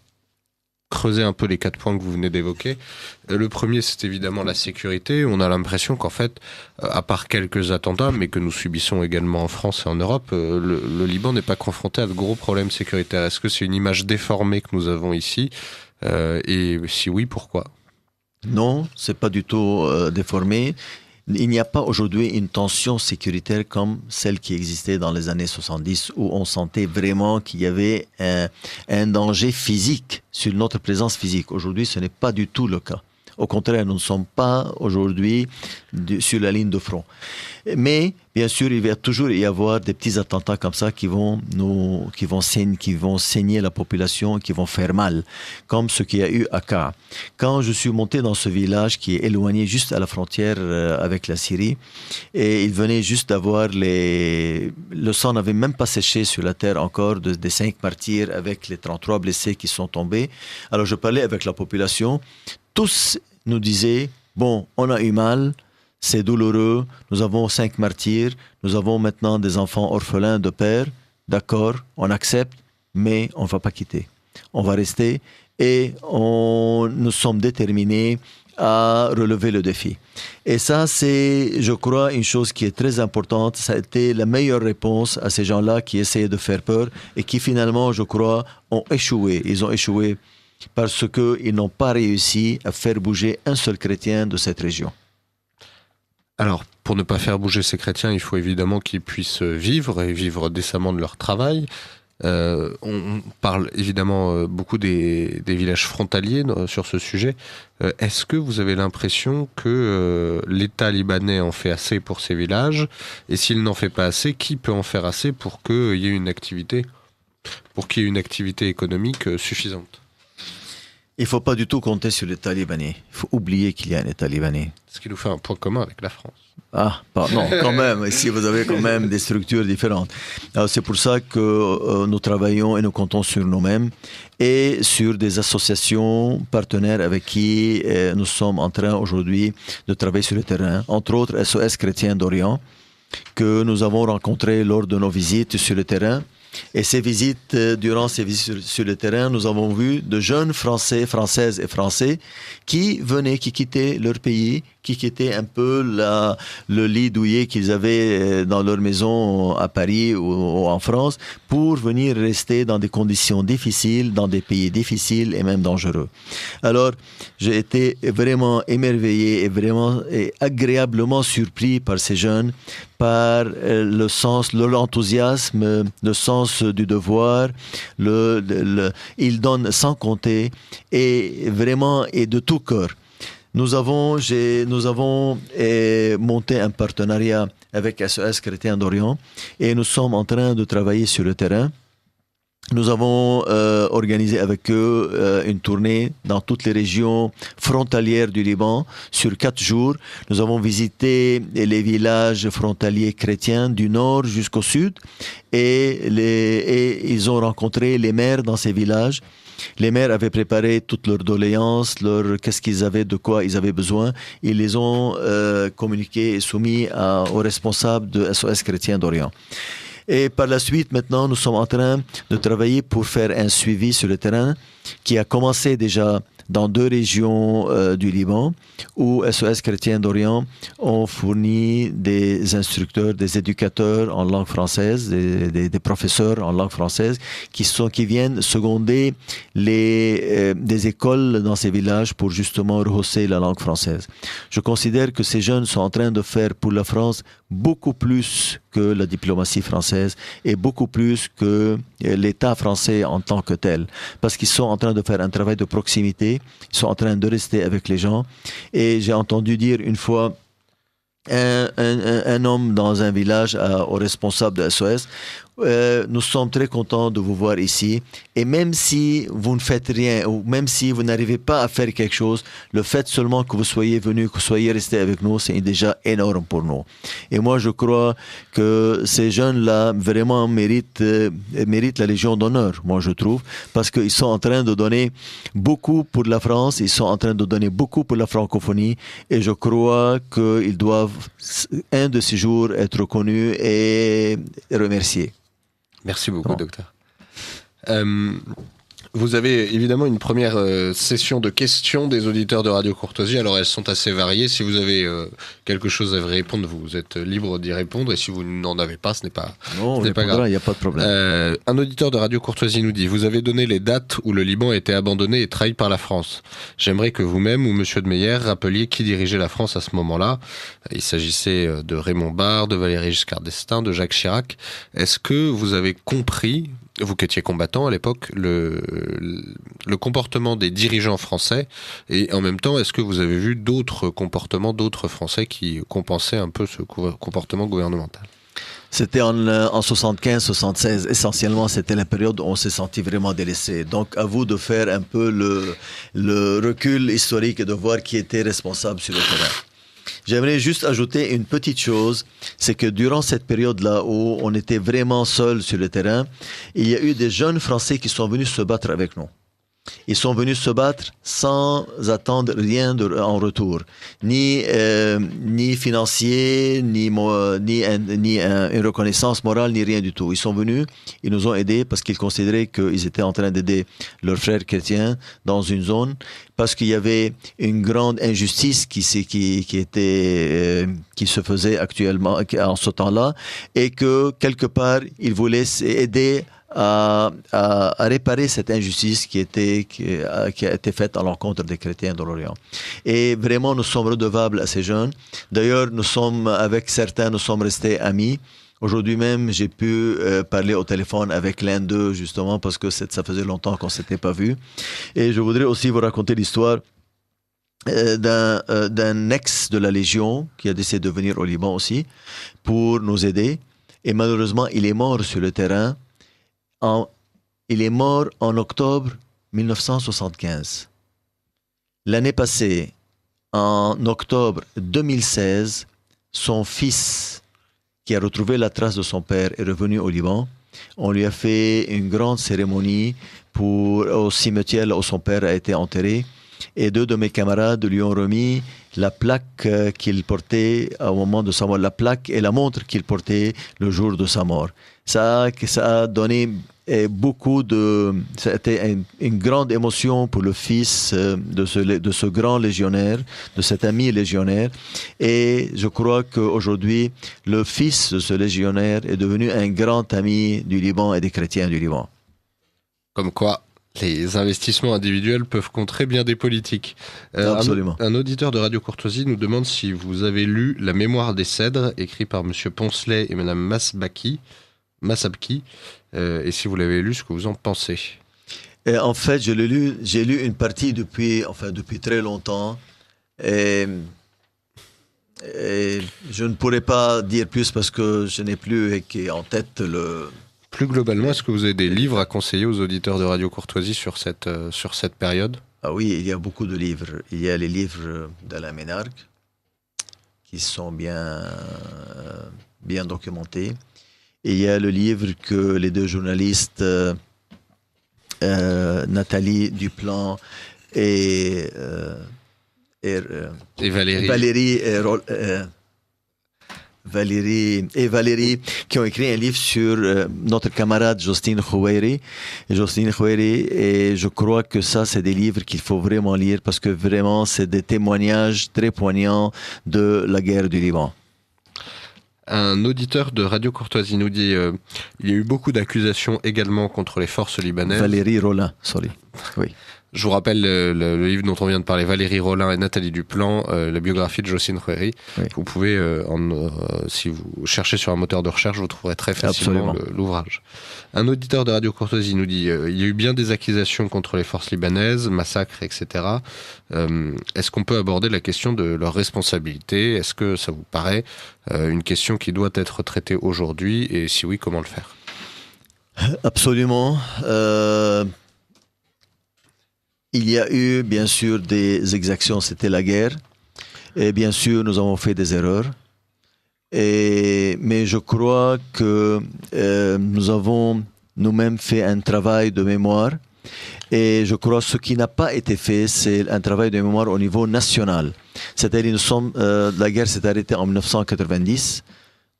creuser un peu les 4 points que vous venez d'évoquer. Le premier, c'est évidemment la sécurité. On a l'impression qu'en fait, à part quelques attentats, mais que nous subissons également en France et en Europe, le Liban n'est pas confronté à de gros problèmes sécuritaires. Est-ce que c'est une image déformée que nous avons ici ? Et si oui, pourquoi ? Non, c'est pas du tout déformé. Il n'y a pas aujourd'hui une tension sécuritaire comme celle qui existait dans les années 70 où on sentait vraiment qu'il y avait un danger physique sur notre présence physique. Aujourd'hui, ce n'est pas du tout le cas. Au contraire, nous ne sommes pas aujourd'hui sur la ligne de front. Mais, bien sûr, il va toujours y avoir des petits attentats comme ça qui vont saigner la population, qui vont faire mal, comme ce qu'il y a eu à Ka. Quand je suis monté dans ce village qui est éloigné juste à la frontière avec la Syrie, et il venait juste d'avoir le sang n'avait même pas séché sur la terre encore des 5 martyrs avec les 33 blessés qui sont tombés. Alors je parlais avec la population, tous nous disaient, bon, on a eu mal, c'est douloureux, nous avons 5 martyrs, nous avons maintenant des enfants orphelins de père, d'accord, on accepte, mais on ne va pas quitter. On va rester et nous sommes déterminés à relever le défi. Et ça, c'est, je crois, une chose qui est très importante. Ça a été la meilleure réponse à ces gens-là qui essayaient de faire peur et qui finalement, je crois, ont échoué. Ils ont échoué parce qu'ils n'ont pas réussi à faire bouger un seul chrétien de cette région. Alors, pour ne pas faire bouger ces chrétiens, il faut évidemment qu'ils puissent vivre et vivre décemment de leur travail. On parle évidemment beaucoup des villages frontaliers sur ce sujet. Est-ce que vous avez l'impression que l'État libanais en fait assez pour ces villages ? Et s'il n'en fait pas assez, qui peut en faire assez pour qu'il y ait une activité économique suffisante ? Il ne faut pas du tout compter sur l'État libanais. Il faut oublier qu'il y a un État libanais. Ce qui nous fait un point commun avec la France. Ah, non, quand même. Ici, vous avez quand même des structures différentes. Alors, c'est pour ça que nous travaillons et nous comptons sur nous-mêmes et sur des associations partenaires avec qui nous sommes en train aujourd'hui de travailler sur le terrain. Entre autres, SOS Chrétien d'Orient, que nous avons rencontré lors de nos visites sur le terrain. Et durant ces visites sur le terrain, nous avons vu de jeunes Français, Françaises et Français qui quittaient leur pays, qui quittaient un peu le lit douillet qu'ils avaient dans leur maison à Paris ou en France pour venir rester dans des conditions difficiles, dans des pays difficiles et même dangereux. Alors, j'ai été vraiment émerveillé et agréablement surpris par ces jeunes, par le sens, l'enthousiasme, le sens du devoir. Ils donnent sans compter et vraiment et de tout cœur. Nous avons monté un partenariat avec SOS Chrétien d'Orient et nous sommes en train de travailler sur le terrain Nous avons organisé avec eux une tournée dans toutes les régions frontalières du Liban sur 4 jours. Nous avons visité les villages frontaliers chrétiens du nord jusqu'au sud et ils ont rencontré les maires dans ces villages. Les maires avaient préparé toutes leurs doléances, qu'est-ce qu'ils avaient, de quoi ils avaient besoin. Ils les ont communiqués et soumis aux responsables de SOS Chrétien d'Orient. Et par la suite, maintenant, nous sommes en train de travailler pour faire un suivi sur le terrain qui a commencé déjà dans 2 régions du Liban où SOS Chrétien d'Orient ont fourni des instructeurs, des éducateurs en langue française, des professeurs en langue française qui viennent seconder des écoles dans ces villages pour justement rehausser la langue française. Je considère que ces jeunes sont en train de faire pour la France beaucoup plus que la diplomatie française et beaucoup plus que l'État français en tant que tel. Parce qu'ils sont en train de faire un travail de proximité, ils sont en train de rester avec les gens. Et j'ai entendu dire une fois un homme dans un village au responsable de SOS, nous sommes très contents de vous voir ici et même si vous ne faites rien ou même si vous n'arrivez pas à faire quelque chose, le fait seulement que vous soyez venus, que vous soyez restés avec nous, c'est déjà énorme pour nous. Et moi je crois que ces jeunes-là vraiment méritent la Légion d'honneur, moi je trouve, parce qu'ils sont en train de donner beaucoup pour la France, ils sont en train de donner beaucoup pour la francophonie et je crois qu'ils doivent un de ces jours être reconnus et remerciés. Merci beaucoup, docteur. Vous avez évidemment une première session de questions des auditeurs de Radio Courtoisie. Alors elles sont assez variées. Si vous avez quelque chose à répondre, vous êtes libre d'y répondre. Et si vous n'en avez pas, ce n'est pas, pas grave. Il n'y a pas de problème. Un auditeur de Radio Courtoisie nous dit: vous avez donné les dates où le Liban a été abandonné et trahi par la France. J'aimerais que vous-même ou Monsieur de Meyer rappeliez qui dirigeait la France à ce moment-là. Il s'agissait de Raymond Barre, de Valéry Giscard d'Estaing, de Jacques Chirac. Est-ce que vous avez compris, vous qui étiez combattant à l'époque, le comportement des dirigeants français et en même temps, est-ce que vous avez vu d'autres comportements d'autres Français qui compensaient un peu ce comportement gouvernemental? C'était en 75-76. Essentiellement, c'était la période où on s'est senti vraiment délaissé. Donc, à vous de faire un peu le recul historique et de voir qui était responsable sur le terrain. J'aimerais juste ajouter une petite chose, c'est que durant cette période-là où on était vraiment seul sur le terrain, il y a eu des jeunes Français qui sont venus se battre avec nous. Ils sont venus se battre sans attendre rien en retour, ni financier, ni une reconnaissance morale, ni rien du tout. Ils sont venus, ils nous ont aidés parce qu'ils considéraient qu'ils étaient en train d'aider leurs frères chrétiens dans une zone, parce qu'il y avait une grande injustice qui se faisait actuellement en ce temps-là, et que quelque part ils voulaient aider à réparer cette injustice qui a été faite à l'encontre des chrétiens de l'Orient. Et vraiment, nous sommes redevables à ces jeunes. D'ailleurs, avec certains, nous sommes restés amis. Aujourd'hui même, j'ai pu parler au téléphone avec l'un d'eux, justement, parce que ça faisait longtemps qu'on ne s'était pas vu. Et je voudrais aussi vous raconter l'histoire d'un ex de la Légion qui a décidé de venir au Liban aussi pour nous aider. Et malheureusement, il est mort sur le terrain. Il est mort en octobre 1975. L'année passée, en octobre 2016, son fils, qui a retrouvé la trace de son père, est revenu au Liban. On lui a fait une grande cérémonie au cimetière où son père a été enterré. Et 2 de mes camarades lui ont remis la plaque qu'il portait au moment de sa mort, la plaque et la montre qu'il portait le jour de sa mort. Ça a donné ça a été une grande émotion pour le fils de ce grand légionnaire, de cet ami légionnaire. Et je crois qu'aujourd'hui, le fils de ce légionnaire est devenu un grand ami du Liban et des chrétiens du Liban. Comme quoi, les investissements individuels peuvent contrer bien des politiques. Absolument. Un auditeur de Radio Courtoisie nous demande si vous avez lu La Mémoire des Cèdres, écrit par M. Poncelet et Mme Massabki, et si vous l'avez lu, ce que vous en pensez. Et en fait, j'ai lu une partie depuis très longtemps, et je ne pourrais pas dire plus parce que je n'ai plus en tête Plus globalement, est-ce que vous avez des livres à conseiller aux auditeurs de Radio Courtoisie sur cette période? Ah oui, il y a beaucoup de livres. Il y a les livres d'Alain Ménarque qui sont bien documentés. Et il y a le livre que les deux journalistes, Nathalie Duplan et Valérie, qui ont écrit un livre sur notre camarade Jocelyne Khoueiri. Et je crois que ça, c'est des livres qu'il faut vraiment lire parce que vraiment, c'est des témoignages très poignants de la guerre du Liban. Un auditeur de Radio Courtoisie nous dit il y a eu beaucoup d'accusations également contre les forces libanaises. Valérie Rollin, sorry. Oui. Je vous rappelle le livre dont on vient de parler, Valérie Rollin et Nathalie Duplan, la biographie de Jocelyne Khoueiri. Oui. Vous pouvez, si vous cherchez sur un moteur de recherche, vous trouverez très facilement l'ouvrage. Un auditeur de Radio Courtoisie nous dit il y a eu bien des accusations contre les forces libanaises, massacres, etc. Est-ce qu'on peut aborder la question de leur responsabilité? Est-ce que ça vous paraît une question qui doit être traitée aujourd'hui? Et si oui, comment le faire? Absolument. Il y a eu, bien sûr, des exactions, c'était la guerre. Et bien sûr, nous avons fait des erreurs. Mais je crois que nous avons nous-mêmes fait un travail de mémoire. Et je crois que ce qui n'a pas été fait, c'est un travail de mémoire au niveau national. C'est-à-dire, la guerre s'est arrêtée en 1990.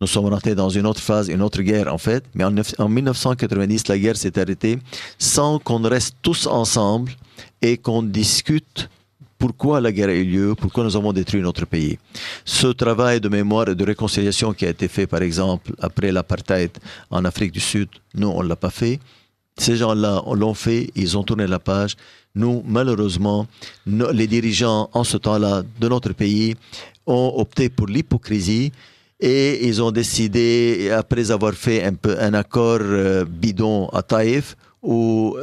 Nous sommes rentrés dans une autre phase, une autre guerre en fait. Mais en 1990, la guerre s'est arrêtée sans qu'on reste tous ensemble et qu'on discute pourquoi la guerre a eu lieu, pourquoi nous avons détruit notre pays. Ce travail de mémoire et de réconciliation qui a été fait, par exemple, après l'apartheid en Afrique du Sud, nous, on ne l'a pas fait. Ces gens-là, on l'ont fait, ils ont tourné la page. Nous, malheureusement, les dirigeants, en ce temps-là, de notre pays, ont opté pour l'hypocrisie. Et ils ont décidé, après avoir fait un accord bidon à Taïf, où...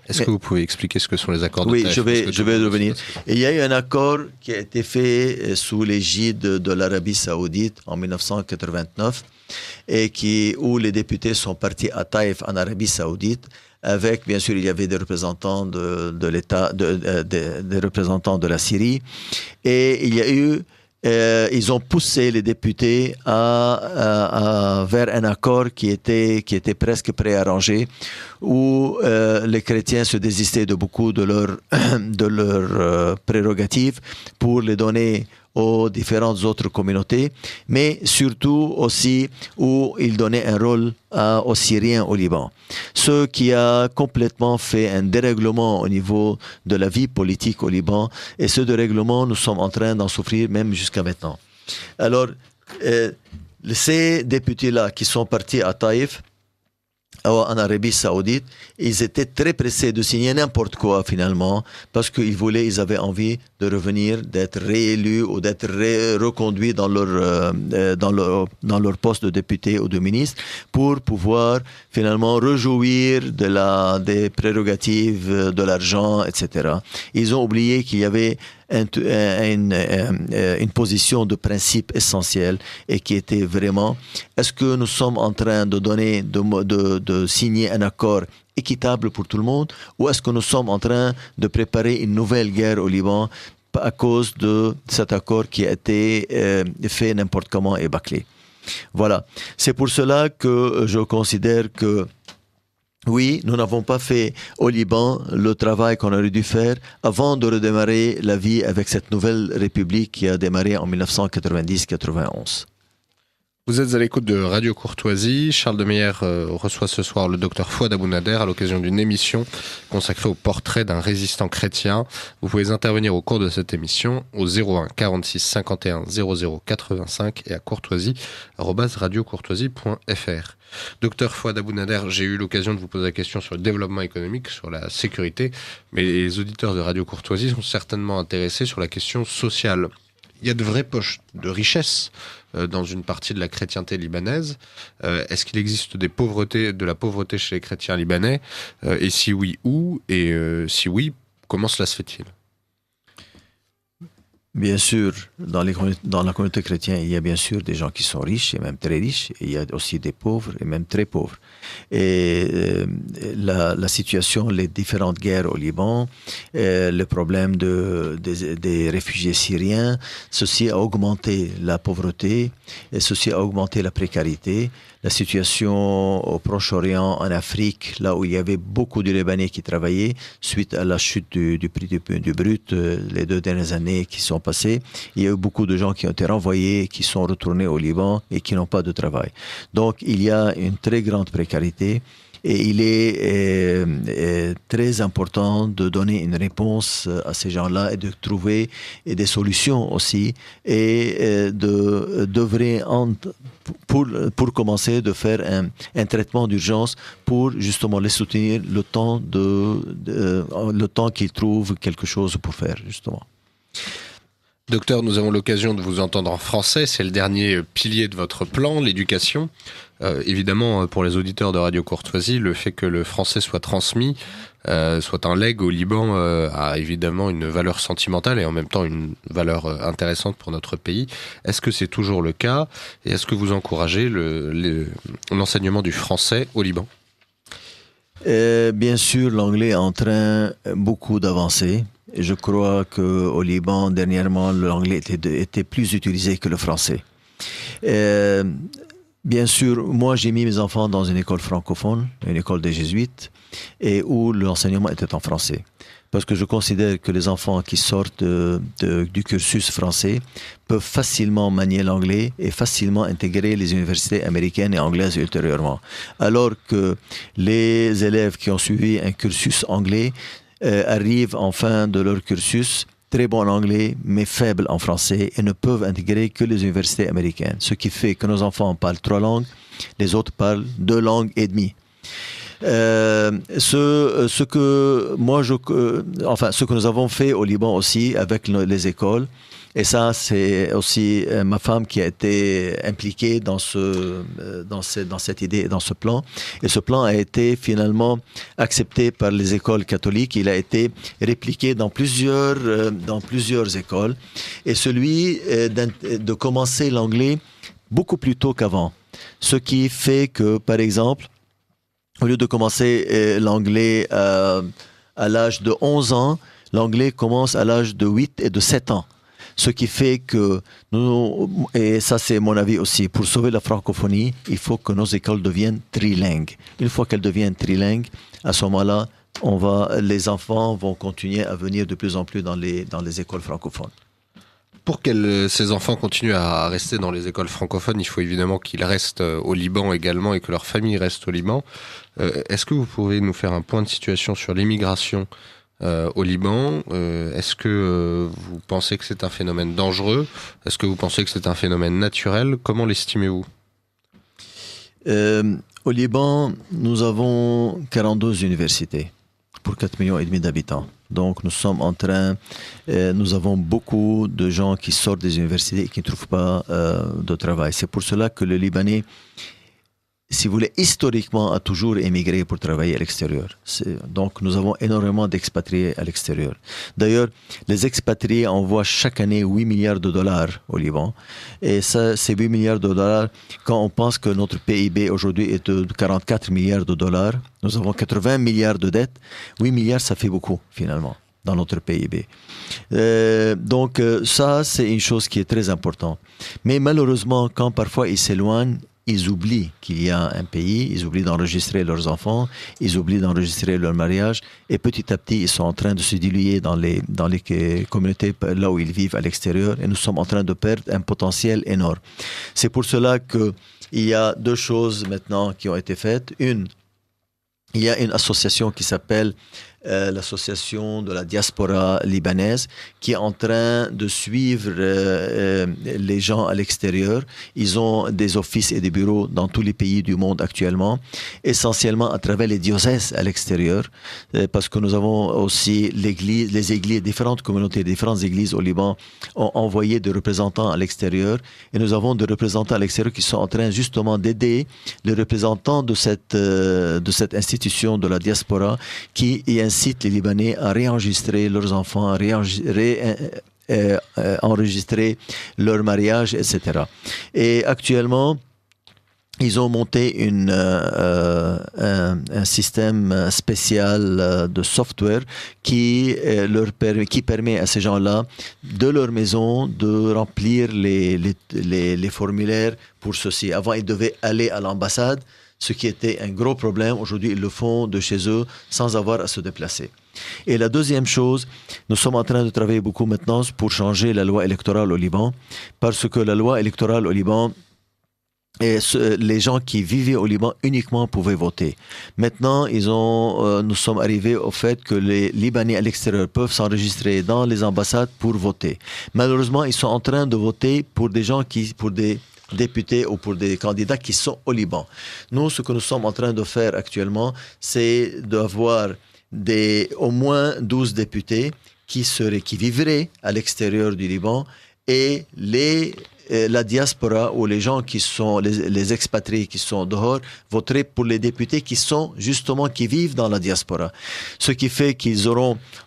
Est-ce que vous pouvez expliquer ce que sont les accords de Taïf? Oui, je vais revenir. Et il y a eu un accord qui a été fait sous l'égide de l'Arabie Saoudite en 1989, et où les députés sont partis à Taïf en Arabie Saoudite. Avec, bien sûr, il y avait des représentants de l'État, des représentants de la Syrie. Et il y a eu... ils ont poussé les députés vers un accord qui était presque préarrangé, où les chrétiens se désistaient de beaucoup de leurs prérogatives pour les donner aux différentes autres communautés, mais surtout aussi où ils donnaient un rôle aux Syriens au Liban. Ce qui a complètement fait un dérèglement au niveau de la vie politique au Liban, et ce dérèglement, nous sommes en train d'en souffrir même jusqu'à maintenant. Alors, ces députés-là qui sont partis à Taïf, en Arabie Saoudite, ils étaient très pressés de signer n'importe quoi finalement, parce ils avaient envie de revenir, d'être réélus ou d'être reconduits dans leur poste de député ou de ministre, pour pouvoir finalement rejouir des prérogatives, de l'argent, etc. Ils ont oublié qu'il y avait une position de principe essentielle, et qui était vraiment: est-ce que nous sommes en train de donner, de signer un accord équitable pour tout le monde, ou est-ce que nous sommes en train de préparer une nouvelle guerre au Liban à cause de cet accord qui a été fait n'importe comment et bâclé? Voilà. C'est pour cela que je considère que oui, nous n'avons pas fait au Liban le travail qu'on aurait dû faire avant de redémarrer la vie avec cette nouvelle république qui a démarré en 1990-91. Vous êtes à l'écoute de Radio Courtoisie. Charles de Meyer reçoit ce soir le docteur Fouad Abounader à l'occasion d'une émission consacrée au portrait d'un résistant chrétien. Vous pouvez intervenir au cours de cette émission au 01 46 51 00 85 et à courtoisie@radiocourtoisie.fr. Docteur Fouad Abounader, j'ai eu l'occasion de vous poser la question sur le développement économique, sur la sécurité, mais les auditeurs de Radio Courtoisie sont certainement intéressés sur la question sociale. Il y a de vraies poches de richesse dans une partie de la chrétienté libanaise. Est-ce qu'il existe de la pauvreté chez les chrétiens libanais? Et si oui, où? Et si oui, comment cela se fait-il? Bien sûr, dans la communauté chrétienne, il y a bien sûr des gens qui sont riches et même très riches. Et il y a aussi des pauvres et même très pauvres. Et la situation, les différentes guerres au Liban, le problème des réfugiés syriens, ceci a augmenté la pauvreté et ceci a augmenté la précarité. La situation au Proche-Orient, en Afrique, là où il y avait beaucoup de Libanais qui travaillaient, suite à la chute du prix du brut, les 2 dernières années qui sont passées, il y a eu beaucoup de gens qui ont été renvoyés, qui sont retournés au Liban et qui n'ont pas de travail. Donc, il y a une très grande précarité. Et il est très important de donner une réponse à ces gens-là et de trouver des solutions aussi et d'œuvrer pour commencer de faire un traitement d'urgence pour justement les soutenir le temps qu'ils trouvent quelque chose pour faire justement. Docteur, nous avons l'occasion de vous entendre en français. C'est le dernier pilier de votre plan, l'éducation. Évidemment, pour les auditeurs de Radio Courtoisie, le fait que le français soit transmis, soit un legs au Liban, a évidemment une valeur sentimentale et en même temps une valeur intéressante pour notre pays. Est-ce que c'est toujours le cas? Et est-ce que vous encouragez l'enseignement du français au Liban? Bien sûr, l'anglais est en train beaucoup d'avancer. Je crois qu'au Liban, dernièrement, l'anglais était plus utilisé que le français. Bien sûr, moi, j'ai mis mes enfants dans une école francophone, une école des jésuites, et où l'enseignement était en français. Parce que je considère que les enfants qui sortent du cursus français peuvent facilement manier l'anglais et facilement intégrer les universités américaines et anglaises ultérieurement. Alors que les élèves qui ont suivi un cursus anglais arrivent en fin de leur cursus très bon en anglais, mais faible en français, et ne peuvent intégrer que les universités américaines. Ce qui fait que nos enfants parlent 3 langues, les autres parlent 2 langues et demie. Ce que nous avons fait au Liban aussi avec les écoles, et ça c'est aussi ma femme qui a été impliquée dans cette idée, dans ce plan, et ce plan a été finalement accepté par les écoles catholiques. Il a été répliqué dans plusieurs écoles, et celui de commencer l'anglais beaucoup plus tôt qu'avant, ce qui fait que par exemple au lieu de commencer l'anglais à l'âge de 11 ans, l'anglais commence à l'âge de 8 et de 7 ans. Ce qui fait que nous, et ça c'est mon avis aussi, pour sauver la francophonie, il faut que nos écoles deviennent trilingues. Une fois qu'elles deviennent trilingues, à ce moment-là, les enfants vont continuer à venir de plus en plus dans les écoles francophones. Pour que ces enfants continuent à rester dans les écoles francophones, il faut évidemment qu'ils restent au Liban également et que leur famille reste au Liban. Est-ce que vous pouvez nous faire un point de situation sur l'immigration au Liban? Est-ce que vous pensez que c'est un phénomène dangereux? Est-ce que vous pensez que c'est un phénomène naturel? Comment l'estimez-vous? Au Liban, nous avons 42 universités pour 4,5 millions d'habitants. Donc nous avons beaucoup de gens qui sortent des universités et qui ne trouvent pas de travail. C'est pour cela que le Libanais, si vous voulez, historiquement, a toujours émigré pour travailler à l'extérieur. Donc, nous avons énormément d'expatriés à l'extérieur. D'ailleurs, les expatriés envoient chaque année 8 milliards de dollars au Liban. Et ça, ces 8 milliards de dollars, quand on pense que notre PIB aujourd'hui est de 44 milliards de dollars, nous avons 80 milliards de dettes, 8 milliards, ça fait beaucoup, finalement, dans notre PIB. Donc, ça, c'est une chose qui est très importante. Mais malheureusement, quand parfois ils s'éloignent, ils oublient qu'il y a un pays, ils oublient d'enregistrer leurs enfants, ils oublient d'enregistrer leur mariage, et petit à petit, ils sont en train de se diluer dans les communautés là où ils vivent à l'extérieur, et nous sommes en train de perdre un potentiel énorme. C'est pour cela qu'il y a 2 choses maintenant qui ont été faites. Il y a une association qui s'appelle l'association de la diaspora libanaise, qui est en train de suivre les gens à l'extérieur. Ils ont des offices et des bureaux dans tous les pays du monde actuellement, essentiellement à travers les diocèses à l'extérieur, parce que nous avons aussi les églises, différentes communautés, différentes églises au Liban ont envoyé des représentants à l'extérieur, et nous avons des représentants à l'extérieur qui sont en train justement d'aider les représentants de cette institution de la diaspora qui incite les Libanais à réenregistrer leurs enfants, à enregistrer leur mariage, etc. Et actuellement, ils ont monté un système spécial de software qui permet à ces gens-là, de leur maison, de remplir les formulaires pour ceci. Avant, ils devaient aller à l'ambassade, ce qui était un gros problème. Aujourd'hui, ils le font de chez eux sans avoir à se déplacer. Et la deuxième chose, nous sommes en train de travailler beaucoup maintenant pour changer la loi électorale au Liban, parce que la loi électorale au Liban, et les gens qui vivaient au Liban uniquement pouvaient voter. Maintenant, nous sommes arrivés au fait que les Libanais à l'extérieur peuvent s'enregistrer dans les ambassades pour voter. Malheureusement, ils sont en train de voter pour des députés ou pour des candidats qui sont au Liban. Nous, ce que nous sommes en train de faire actuellement, c'est d'avoir au moins 12 députés qui vivraient à l'extérieur du Liban, et la diaspora ou les gens qui sont les expatriés qui sont dehors voteraient pour les députés qui vivent dans la diaspora. Ce qui fait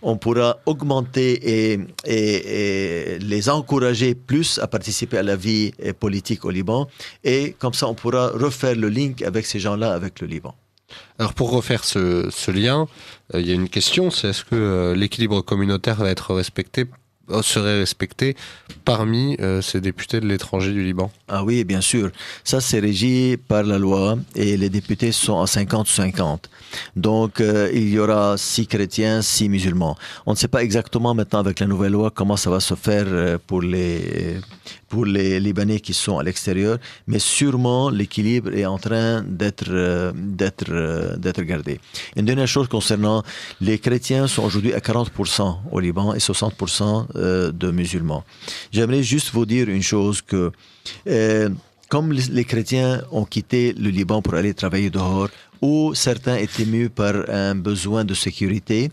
on pourra augmenter et les encourager plus à participer à la vie politique au Liban, et comme ça on pourra refaire le link avec ces gens-là avec le Liban. Alors pour refaire ce lien, il y a une question, c'est est-ce que l'équilibre communautaire serait respecté parmi ces députés de l'étranger du Liban? Ah oui, bien sûr. Ça, c'est régi par la loi et les députés sont à 50-50. Donc, il y aura 6 chrétiens, 6 musulmans. On ne sait pas exactement maintenant avec la nouvelle loi comment ça va se faire pour les Libanais qui sont à l'extérieur, mais sûrement l'équilibre est en train d'être gardé. Une dernière chose concernant les chrétiens sont aujourd'hui à 40% au Liban et 60% de musulmans. J'aimerais juste vous dire une chose que comme les chrétiens ont quitté le Liban pour aller travailler dehors, ou certains étaient mus par un besoin de sécurité,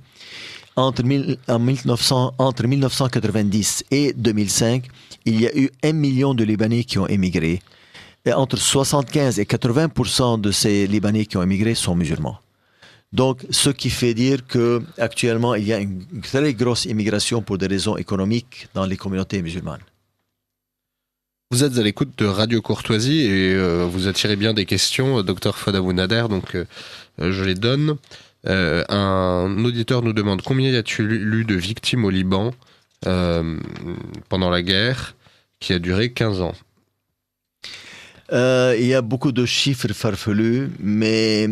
entre 1990 et 2005, il y a eu 1 million de Libanais qui ont émigré. Et entre 75 et 80% de ces Libanais qui ont émigré sont musulmans. Donc, ce qui fait dire qu'actuellement, il y a une très grosse immigration pour des raisons économiques dans les communautés musulmanes. Vous êtes à l'écoute de Radio Courtoisie et vous attirez bien des questions, Dr Fouad Abounader, donc je les donne. Un auditeur nous demande combien y a-t-il eu de victimes au Liban pendant la guerre qui a duré 15 ans? Il y a beaucoup de chiffres farfelus, mais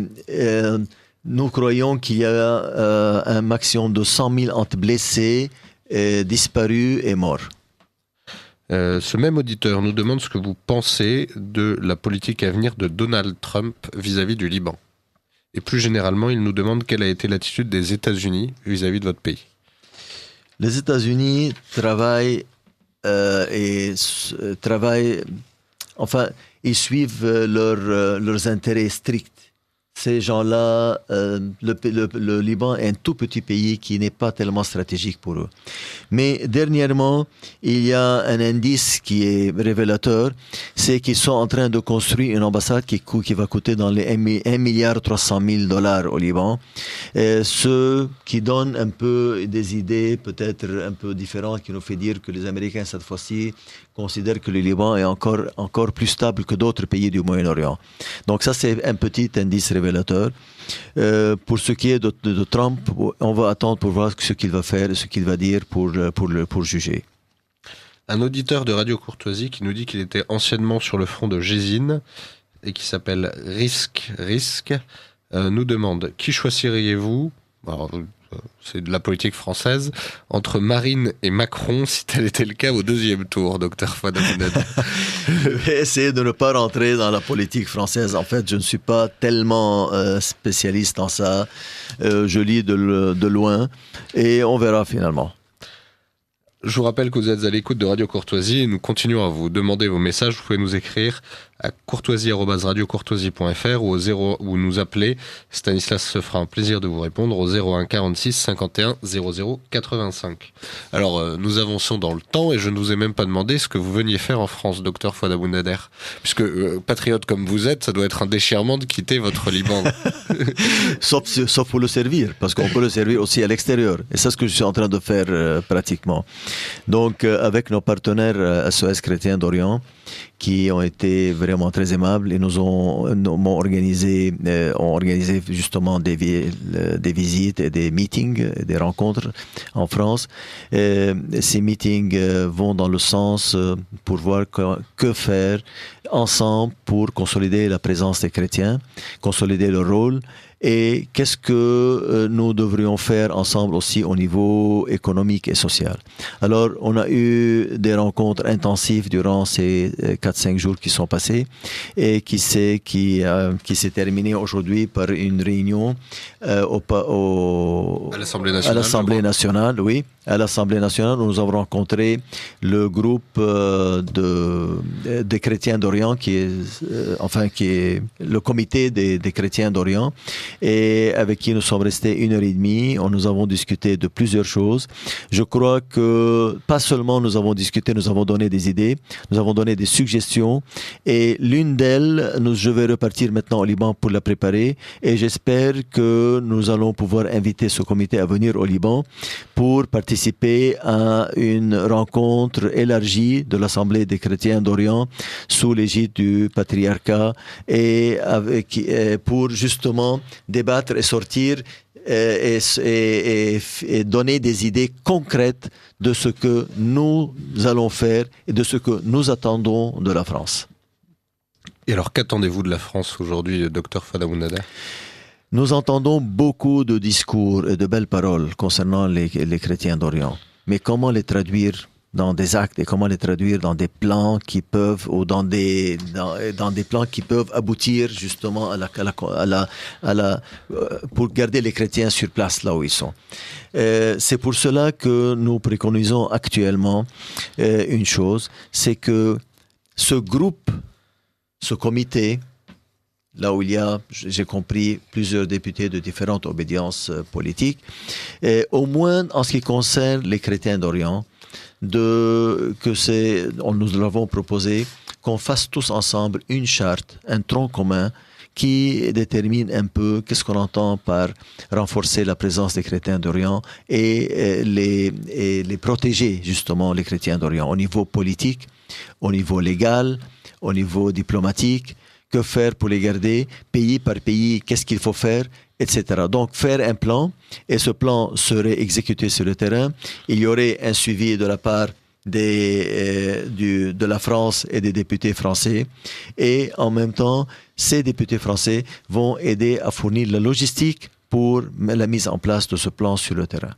nous croyons qu'il y a un maximum de 100 000 entre blessés, disparus et morts. Ce même auditeur nous demande ce que vous pensez de la politique à venir de Donald Trump vis-à-vis du Liban. Et plus généralement, il nous demande quelle a été l'attitude des États-Unis vis-à-vis de votre pays. Les États-Unis travaillent, ils suivent leurs intérêts stricts. Ces gens-là, le Liban est un tout petit pays qui n'est pas tellement stratégique pour eux. Mais dernièrement, il y a un indice qui est révélateur, c'est qu'ils sont en train de construire une ambassade qui va coûter dans les 1,3 milliard au Liban. Ce qui donne un peu des idées peut-être un peu différentes, qui nous fait dire que les Américains, cette fois-ci, considèrent que le Liban est encore plus stable que d'autres pays du Moyen-Orient. Donc ça, c'est un petit indice révélateur. Pour ce qui est de Trump, on va attendre pour voir ce qu'il va faire, ce qu'il va dire pour juger. Un auditeur de Radio Courtoisie qui nous dit qu'il était anciennement sur le front de Jézine et qui s'appelle Risque, nous demande qui choisiriez-vous? Alors, c'est de la politique française, entre Marine et Macron, si tel était le cas au deuxième tour, Dr Fouad Abounader. Je vais essayer de ne pas rentrer dans la politique française. En fait, je ne suis pas tellement spécialiste en ça. Je lis de loin et on verra finalement. Je vous rappelle que vous êtes à l'écoute de Radio Courtoisie et nous continuons à vous demander vos messages. Vous pouvez nous écrire à courtoisie@radiocourtoisie.fr ou nous appeler. Stanislas se fera un plaisir de vous répondre au 01 46 51 00 85. Alors, nous avançons dans le temps et je ne vous ai même pas demandé ce que vous veniez faire en France, Dr Fouad Abounader. Puisque, patriote comme vous êtes, ça doit être un déchirement de quitter votre Liban. Sauf pour le servir, parce qu'on peut le servir aussi à l'extérieur. Et c'est ce que je suis en train de faire pratiquement. Donc, avec nos partenaires SOS Chrétiens d'Orient, qui ont été vraiment très aimables et m'ont organisé justement des visites et des meetings, des rencontres en France. Ces meetings vont dans le sens pour voir que faire ensemble pour consolider la présence des chrétiens, consolider leur rôle. Et qu'est-ce que nous devrions faire ensemble aussi au niveau économique et social. Alors, on a eu des rencontres intensives durant ces 4-5 jours qui sont passés et qui s'est terminé aujourd'hui par une réunion à l'Assemblée nationale, oui. À l'Assemblée nationale, nous avons rencontré le groupe des chrétiens d'Orient, qui est le comité des chrétiens d'Orient, et avec qui nous sommes restés 1h30. Nous avons discuté de plusieurs choses. Je crois que pas seulement nous avons discuté, nous avons donné des idées, nous avons donné des suggestions, et l'une d'elles, je vais repartir maintenant au Liban pour la préparer, et j'espère que nous allons pouvoir inviter ce comité à venir au Liban pour participer à une rencontre élargie de l'Assemblée des chrétiens d'Orient sous l'égide du patriarcat, et pour justement débattre et sortir et donner des idées concrètes de ce que nous allons faire et de ce que nous attendons de la France. Et alors, qu'attendez-vous de la France aujourd'hui, Dr Fouad Abounader ? Nous entendons beaucoup de discours et de belles paroles concernant les chrétiens d'Orient. Mais comment les traduire dans des actes et comment les traduire dans des plans qui peuvent, ou dans des plans qui peuvent aboutir justement pour garder les chrétiens sur place là où ils sont. C'est pour cela que nous préconisons actuellement une chose, c'est que ce groupe, ce comité, là où il y a, j'ai compris, plusieurs députés de différentes obédiences politiques, au moins en ce qui concerne les chrétiens d'Orient, nous l'avons proposé, qu'on fasse tous ensemble une charte, un tronc commun, qui détermine un peu qu'est-ce qu'on entend par renforcer la présence des chrétiens d'Orient et les protéger, justement, les chrétiens d'Orient, au niveau politique, au niveau légal, au niveau diplomatique. Que faire pour les garder, pays par pays, qu'est-ce qu'il faut faire, etc. Donc, faire un plan, et ce plan serait exécuté sur le terrain. Il y aurait un suivi de la part de la France et des députés français. Et en même temps, ces députés français vont aider à fournir la logistique pour la mise en place de ce plan sur le terrain.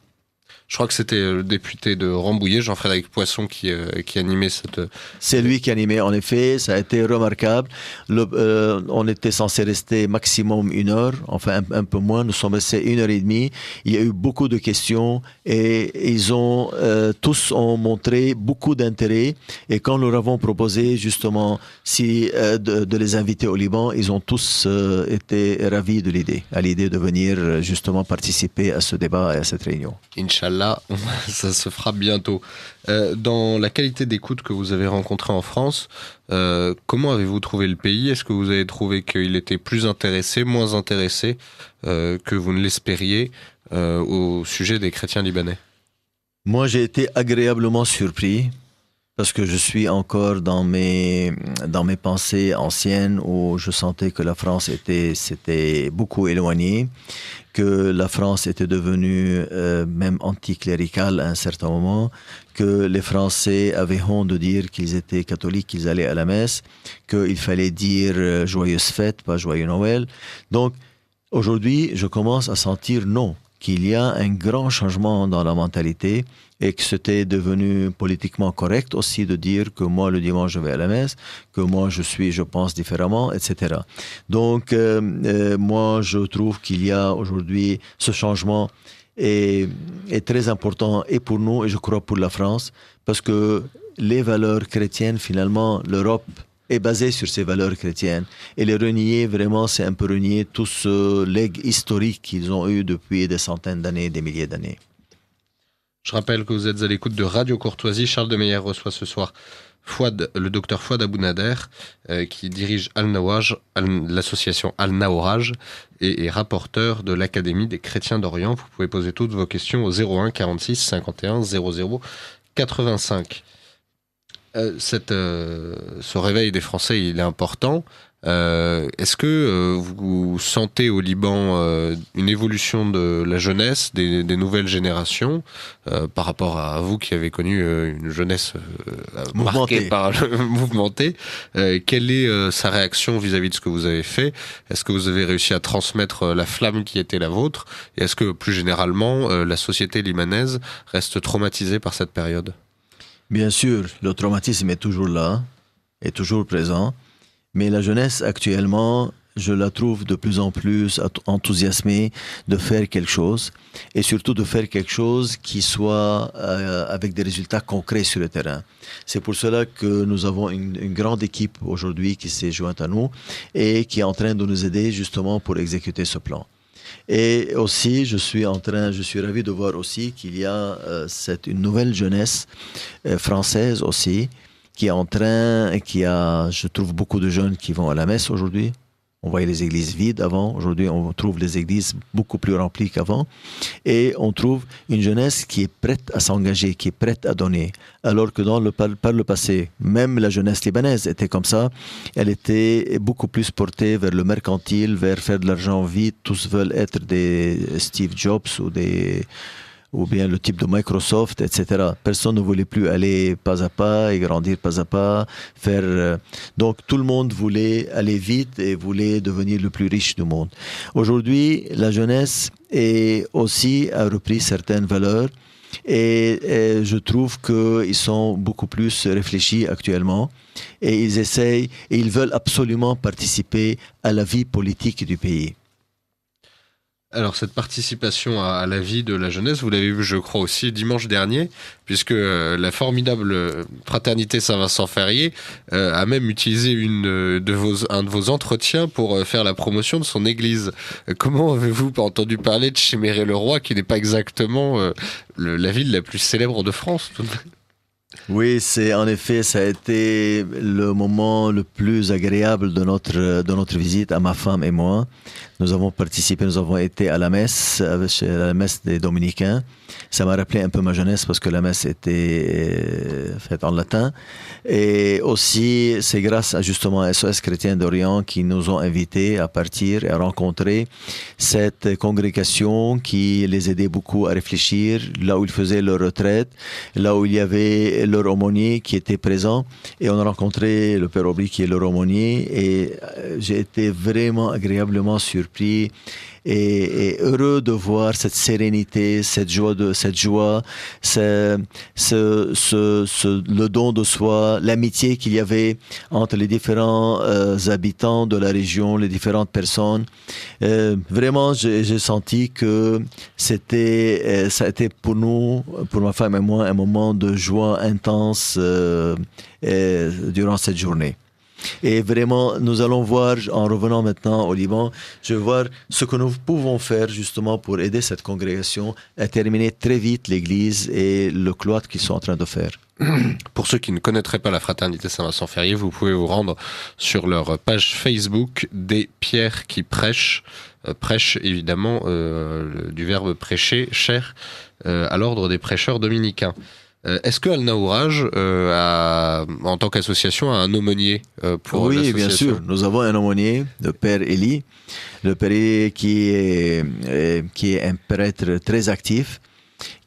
Je crois que c'était le député de Rambouillet, Jean-Frédéric Poisson, qui animait cette... C'est lui qui animait, en effet. Ça a été remarquable. On était censé rester maximum 1 heure, enfin un peu moins. Nous sommes restés 1h30. Il y a eu beaucoup de questions et tous ont montré beaucoup d'intérêt. Et quand nous leur avons proposé justement de les inviter au Liban, ils ont tous été ravis de l'idée, à l'idée de venir justement participer à ce débat et à cette réunion. Inch'Allah, ça se fera bientôt. Dans la qualité d'écoute que vous avez rencontrée en France, comment avez-vous trouvé le pays ? Est-ce que vous avez trouvé qu'il était plus intéressé, moins intéressé que vous ne l'espériez au sujet des chrétiens libanais ? Moi, j'ai été agréablement surpris parce que je suis encore dans mes pensées anciennes où je sentais que la France s'était beaucoup éloignée, que la France était devenue même anticléricale à un certain moment, que les Français avaient honte de dire qu'ils étaient catholiques, qu'ils allaient à la messe, qu'il fallait dire joyeuse fête, pas joyeux Noël. Donc aujourd'hui, je commence à sentir non, qu'il y a un grand changement dans la mentalité et que c'était devenu politiquement correct aussi de dire que moi le dimanche je vais à la messe, que moi je pense différemment, etc. Donc moi je trouve qu'il y a aujourd'hui ce changement est très important et pour nous et je crois pour la France parce que les valeurs chrétiennes finalement l'Europe est basée sur ces valeurs chrétiennes. Et les renier, vraiment, c'est un peu renier tout ce legs historique qu'ils ont eu depuis des centaines d'années, des milliers d'années. Je rappelle que vous êtes à l'écoute de Radio Courtoisie. Charles de Meyer reçoit ce soir le docteur Fouad Abounader, qui dirige l'association Al-Naouraj et est rapporteur de l'Académie des chrétiens d'Orient. Vous pouvez poser toutes vos questions au 01 46 51 00 85. Ce réveil des Français, il est important. Est-ce que vous sentez au Liban une évolution de la jeunesse, des nouvelles générations, par rapport à vous qui avez connu une jeunesse marquée mouvementée? Quelle est sa réaction vis-à-vis de ce que vous avez fait? Est-ce que vous avez réussi à transmettre la flamme qui était la vôtre? Et est-ce que plus généralement, la société libanaise reste traumatisée par cette période? Bien sûr, le traumatisme est toujours là, est toujours présent. Mais la jeunesse actuellement, je la trouve de plus en plus enthousiasmée de faire quelque chose et surtout de faire quelque chose qui soit avec des résultats concrets sur le terrain. C'est pour cela que nous avons une grande équipe aujourd'hui qui s'est jointe à nous et qui est en train de nous aider justement pour exécuter ce plan. Et aussi, je suis ravi de voir aussi qu'il y a une nouvelle jeunesse française aussi, qui je trouve beaucoup de jeunes qui vont à la messe aujourd'hui. On voyait les églises vides avant. Aujourd'hui, on trouve les églises beaucoup plus remplies qu'avant. Et on trouve une jeunesse qui est prête à s'engager, qui est prête à donner. Alors que par le passé, même la jeunesse libanaise était comme ça. Elle était beaucoup plus portée vers le mercantile, vers faire de l'argent vite. Tous veulent être des Steve Jobs ou bien le type de Microsoft, etc. Personne ne voulait plus aller pas à pas et grandir pas à pas, donc tout le monde voulait aller vite et voulait devenir le plus riche du monde. Aujourd'hui, la jeunesse a repris certaines valeurs et je trouve qu'ils sont beaucoup plus réfléchis actuellement et ils veulent absolument participer à la vie politique du pays. Alors cette participation à la vie de la jeunesse, vous l'avez vu je crois aussi dimanche dernier, puisque la formidable fraternité Saint-Vincent-Ferrier a même utilisé un de vos entretiens pour faire la promotion de son église. Comment avez-vous entendu parler de Chéméré-le-Roi, qui n'est pas exactement la ville la plus célèbre de France? Oui, ça a été le moment le plus agréable de notre visite à ma femme et moi. Nous avons été à la messe des Dominicains. Ça m'a rappelé un peu ma jeunesse parce que la messe était faite en latin. Et aussi, c'est grâce justement à SOS Chrétien d'Orient qui nous ont invités à partir et à rencontrer cette congrégation qui les aidait beaucoup à réfléchir, là où ils faisaient leur retraite, là où il y avait leur aumônier qui était présent. Et on a rencontré le Père Aubry qui est leur aumônier et j'ai été vraiment agréablement surpris et heureux de voir cette sérénité, cette joie, le don de soi, l'amitié qu'il y avait entre les différents habitants de la région, les différentes personnes. Vraiment, j'ai senti que ça a été pour nous, pour ma femme et moi, un moment de joie intense durant cette journée. Et vraiment, nous allons voir, en revenant maintenant au Liban, je vais voir ce que nous pouvons faire justement pour aider cette congrégation à terminer très vite l'église et le cloître qu'ils sont en train de faire. Pour ceux qui ne connaîtraient pas la fraternité Saint-Vincent-Ferrier, vous pouvez vous rendre sur leur page Facebook des pierres qui prêchent. Prêche évidemment du verbe prêcher, cher, à l'ordre des prêcheurs dominicains. Est-ce que Al-Naouraj, en tant qu'association, a un aumônier pour l'association? Oui, bien sûr. Nous avons un aumônier, le Père Élie. Le Père Élie qui est un prêtre très actif,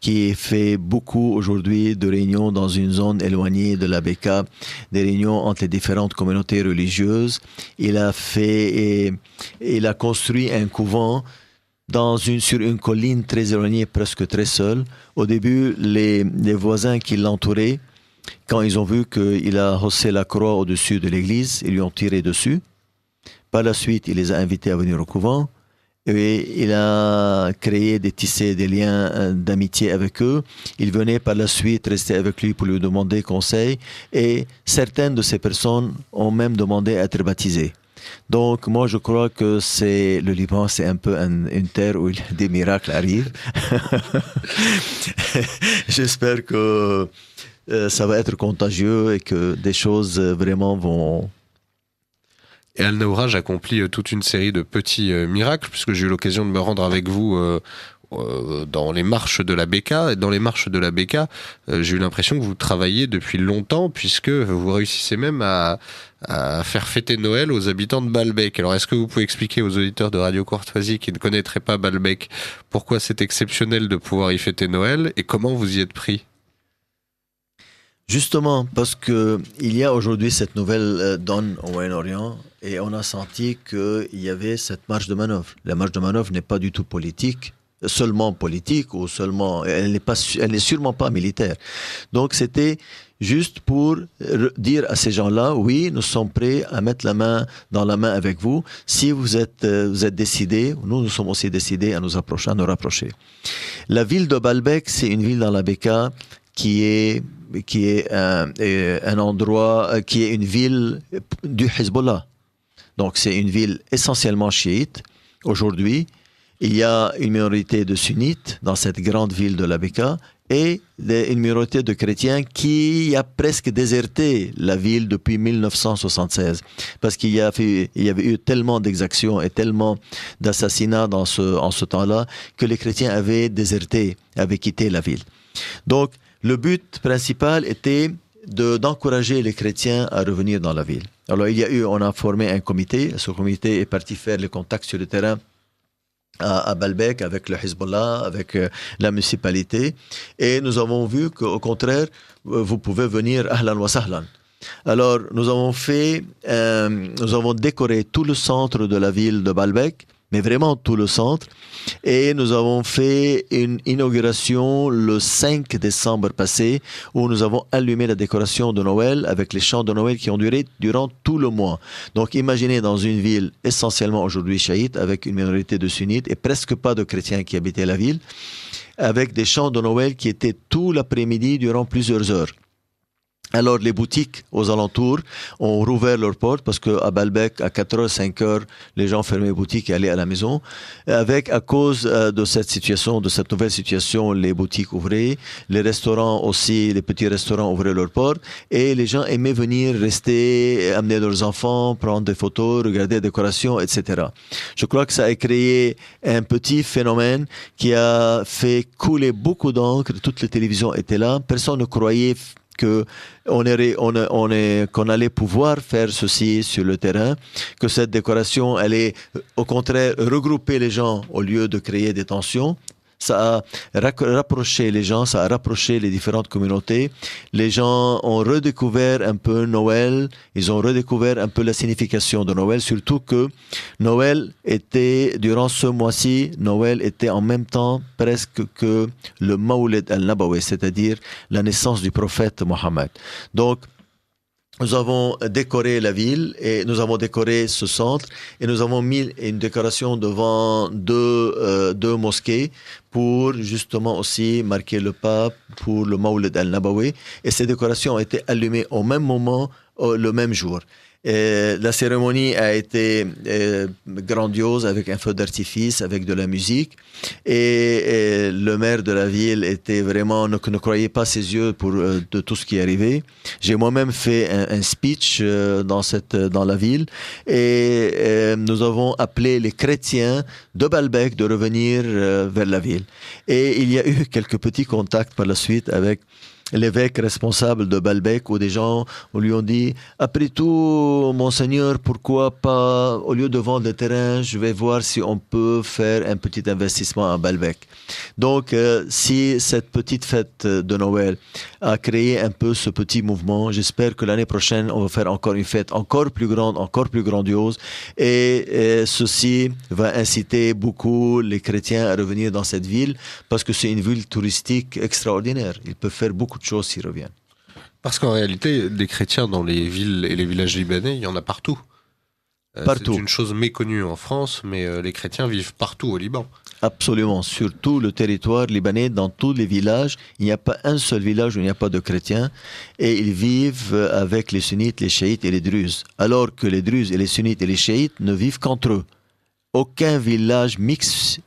qui fait beaucoup aujourd'hui de réunions dans une zone éloignée de la Beka, des réunions entre les différentes communautés religieuses. Il a construit un couvent sur une colline très éloignée, presque très seule. Au début, les voisins qui l'entouraient, quand ils ont vu qu'il a haussé la croix au-dessus de l'église, ils lui ont tiré dessus. Par la suite, il les a invités à venir au couvent. Et il a tissé des liens d'amitié avec eux. Ils venaient par la suite rester avec lui pour lui demander conseil. Et certaines de ces personnes ont même demandé à être baptisées. Donc, moi, je crois que le Liban, c'est un peu une terre où des miracles arrivent. J'espère que ça va être contagieux et que des choses vraiment vont... Et Al-Naouraj accomplit toute une série de petits miracles, puisque j'ai eu l'occasion de me rendre avec vous dans les marches de la Beka. Et dans les marches de la Beka, j'ai eu l'impression que vous travaillez depuis longtemps, puisque vous réussissez même à faire fêter Noël aux habitants de Baalbek. Alors, est-ce que vous pouvez expliquer aux auditeurs de Radio Courtoisie qui ne connaîtraient pas Baalbek pourquoi c'est exceptionnel de pouvoir y fêter Noël et comment vous y êtes pris? Justement, parce que il y a aujourd'hui cette nouvelle donne au Moyen-Orient et on a senti qu'il y avait cette marge de manœuvre. La marge de manœuvre n'est pas du tout politique, seulement politique ou seulement, elle n'est sûrement pas militaire. Donc c'était juste pour dire à ces gens-là, oui, nous sommes prêts à mettre la main dans la main avec vous. Si vous êtes décidés, nous sommes aussi décidés à nous rapprocher. La ville de Baalbek, c'est une ville dans la Beka qui est un endroit, qui est une ville du Hezbollah. Donc c'est une ville essentiellement chiite. Aujourd'hui, il y a une minorité de sunnites dans cette grande ville de la Beka et une minorité de chrétiens qui a presque déserté la ville depuis 1976 parce qu'il y avait eu tellement d'exactions et tellement d'assassinats en ce temps-là que les chrétiens avaient déserté, avaient quitté la ville. Donc le but principal était d'encourager les chrétiens à revenir dans la ville. Alors on a formé un comité. Ce comité est parti faire les contacts sur le terrain à Baalbek avec le Hezbollah, avec la municipalité. Et nous avons vu qu'au contraire, vous pouvez venir ahlan wa sahlan. Alors nous avons décoré tout le centre de la ville de Baalbek, mais vraiment tout le centre. Et nous avons fait une inauguration le 5 décembre passé où nous avons allumé la décoration de Noël avec les chants de Noël qui ont duré durant tout le mois. Donc imaginez dans une ville essentiellement aujourd'hui chiite avec une minorité de sunnites et presque pas de chrétiens qui habitaient la ville, avec des chants de Noël qui étaient tout l'après-midi durant plusieurs heures. Alors les boutiques aux alentours ont rouvert leurs portes parce qu'à Baalbek, à 4h, 5h, les gens fermaient les boutiques et allaient à la maison. À cause de cette situation, de cette nouvelle situation, les boutiques ouvraient, les restaurants aussi, les petits restaurants ouvraient leurs portes et les gens aimaient venir rester, amener leurs enfants, prendre des photos, regarder les décorations, etc. Je crois que ça a créé un petit phénomène qui a fait couler beaucoup d'encre. Toutes les télévisions étaient là. Personne ne croyait qu'on allait pouvoir faire ceci sur le terrain, que cette décoration allait au contraire regrouper les gens au lieu de créer des tensions. Ça a rapproché les gens, ça a rapproché les différentes communautés. Les gens ont redécouvert un peu Noël, ils ont redécouvert un peu la signification de Noël, surtout que Noël était, durant ce mois-ci, Noël était en même temps presque que le Mawlid al-Nabawi, c'est-à-dire la naissance du prophète Mohammed. Donc, nous avons décoré la ville et nous avons décoré ce centre et nous avons mis une décoration devant deux mosquées pour justement aussi marquer le pas pour le Mawlid al-Nabawi. Et ces décorations ont été allumées au même moment, le même jour. Et la cérémonie a été grandiose avec un feu d'artifice, avec de la musique. Et le maire de la ville était vraiment ne croyait pas ses yeux de tout ce qui arrivait. J'ai moi-même fait un speech dans la ville et nous avons appelé les chrétiens de Baalbek de revenir vers la ville. Et il y a eu quelques petits contacts par la suite avec l'évêque responsable de Baalbek où des gens lui ont dit « Après tout, monseigneur, pourquoi pas, au lieu de vendre le terrain, je vais voir si on peut faire un petit investissement à Baalbek. » Donc, si cette petite fête de Noël a créé un peu ce petit mouvement, j'espère que l'année prochaine, on va faire encore une fête encore plus grande, encore plus grandiose. Et ceci va inciter beaucoup les chrétiens à revenir dans cette ville parce que c'est une ville touristique extraordinaire. Ils peuvent faire beaucoup de choses s'ils reviennent. Parce qu'en réalité, des chrétiens dans les villes et les villages libanais, il y en a partout. Partout. C'est une chose méconnue en France, mais les chrétiens vivent partout au Liban. Absolument. Sur tout le territoire libanais, dans tous les villages, il n'y a pas un seul village où il n'y a pas de chrétiens. Et ils vivent avec les sunnites, les chiites et les druzes. Alors que les druzes et les sunnites et les chiites ne vivent qu'entre eux. Aucun village mixte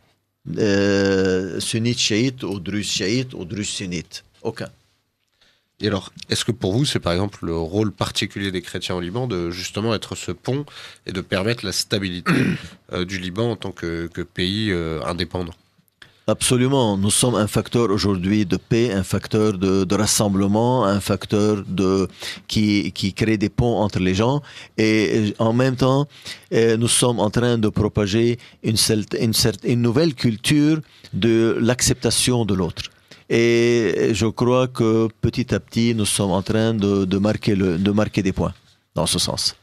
sunnite chiite ou druze chiite ou druze sunnite. Aucun. Et alors, est-ce que pour vous, c'est par exemple le rôle particulier des chrétiens au Liban de justement être ce pont et de permettre la stabilité du Liban en tant que pays indépendant ? Absolument. Nous sommes un facteur aujourd'hui de paix, un facteur de rassemblement, un facteur qui crée des ponts entre les gens. Et en même temps, nous sommes en train de propager une nouvelle culture de l'acceptation de l'autre. Et je crois que petit à petit, nous sommes en train de marquer des points dans ce sens.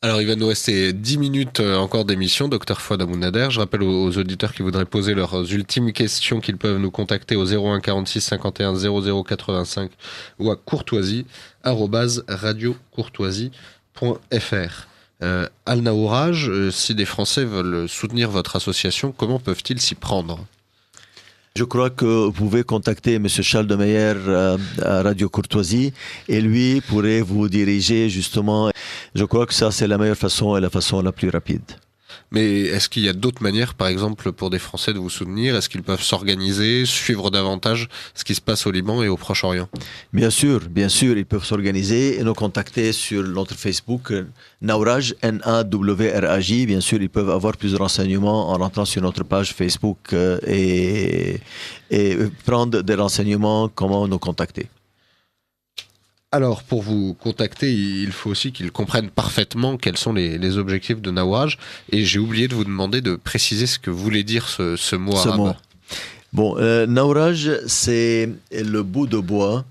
Alors, il va nous rester 10 minutes encore d'émission, Dr Fouad Abounader. Je rappelle aux auditeurs qui voudraient poser leurs ultimes questions qu'ils peuvent nous contacter au 01 46 51 00 85 ou à courtoisie@radiocourtoisie.fr. Al Naouraj, si des Français veulent soutenir votre association, comment peuvent-ils s'y prendre ? Je crois que vous pouvez contacter M. Charles de Meyer à Radio Courtoisie et lui pourrait vous diriger justement. Je crois que ça, c'est la meilleure façon et la façon la plus rapide. Mais est-ce qu'il y a d'autres manières, par exemple, pour des Français de vous soutenir ? Est-ce qu'ils peuvent s'organiser, suivre davantage ce qui se passe au Liban et au Proche-Orient ? Bien sûr, ils peuvent s'organiser et nous contacter sur notre Facebook Naouraj, Nawraj. Bien sûr, ils peuvent avoir plus de renseignements en rentrant sur notre page Facebook et prendre des renseignements, comment nous contacter. Alors, pour vous contacter, il faut aussi qu'ils comprennent parfaitement quels sont les objectifs de Naouraj. Et j'ai oublié de vous demander de préciser ce que voulait dire ce mot arabe. Bon, Naouraj, c'est le bout de bois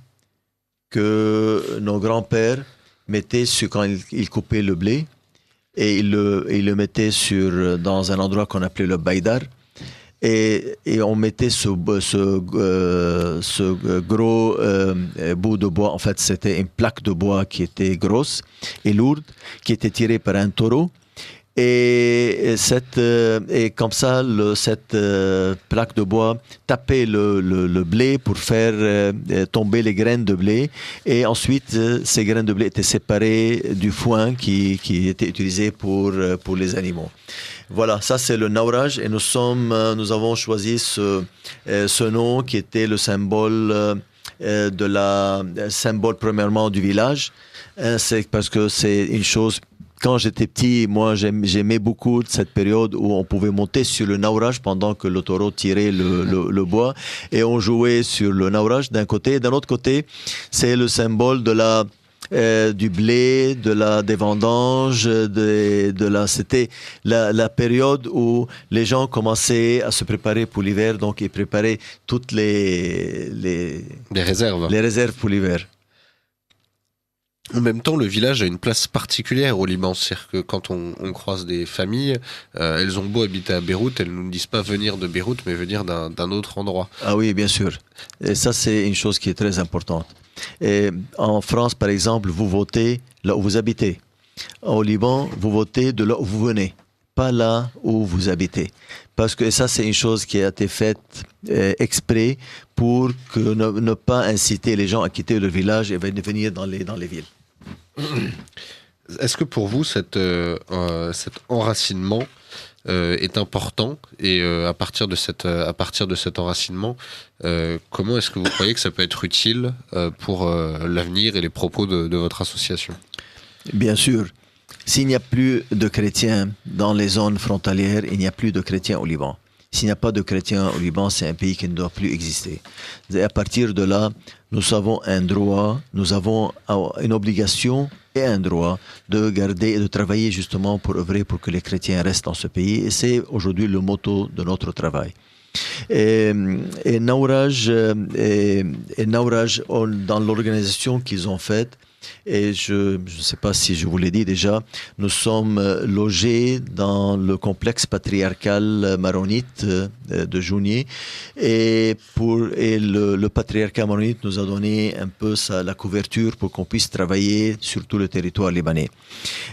que nos grands-pères mettaient quand ils coupaient le blé. Et ils le mettaient dans un endroit qu'on appelait le baïdar. Et on mettait ce gros bout de bois. En fait, c'était une plaque de bois qui était grosse et lourde, qui était tirée par un taureau. Et comme ça, cette plaque de bois tapait le blé pour faire tomber les graines de blé. Et ensuite, ces graines de blé étaient séparées du foin qui était utilisé pour les animaux. Voilà, ça c'est le Naouraj et nous avons choisi ce nom qui était le symbole symbole premièrement du village. C'est parce que c'est une chose. Quand j'étais petit, moi j'aimais beaucoup cette période où on pouvait monter sur le Naouraj pendant que le taureau tirait le bois et on jouait sur le Naouraj d'un côté. D'un autre côté, c'est le symbole du blé, des vendanges, c'était la période où les gens commençaient à se préparer pour l'hiver, donc ils préparaient toutes les réserves pour l'hiver. En même temps, le village a une place particulière au Liban. C'est-à-dire que quand on croise des familles, elles ont beau habiter à Beyrouth, elles ne nous disent pas venir de Beyrouth, mais venir d'un autre endroit. Ah oui, bien sûr. Et ça, c'est une chose qui est très importante. Et en France, par exemple, vous votez là où vous habitez. Au Liban, vous votez de là où vous venez, pas là où vous habitez. Parce que ça, c'est une chose qui a été faite exprès pour ne pas inciter les gens à quitter le village et venir dans les villes. Est-ce que pour vous, cet enracinement est important et à partir de cet enracinement, comment est-ce que vous croyez que ça peut être utile pour l'avenir et les propos de votre association ? Bien sûr. S'il n'y a plus de chrétiens dans les zones frontalières, il n'y a plus de chrétiens au Liban. S'il n'y a pas de chrétiens au Liban, c'est un pays qui ne doit plus exister. Et à partir de là, nous avons un droit, nous avons une obligation et un droit de garder et de travailler justement pour œuvrer pour que les chrétiens restent dans ce pays. Et c'est aujourd'hui le motto de notre travail. Et Naouraj, dans l'organisation qu'ils ont faite, et je ne sais pas si je vous l'ai dit déjà, nous sommes logés dans le complexe patriarcal maronite de Jounieh et le patriarcat maronite nous a donné un peu la couverture pour qu'on puisse travailler sur tout le territoire libanais.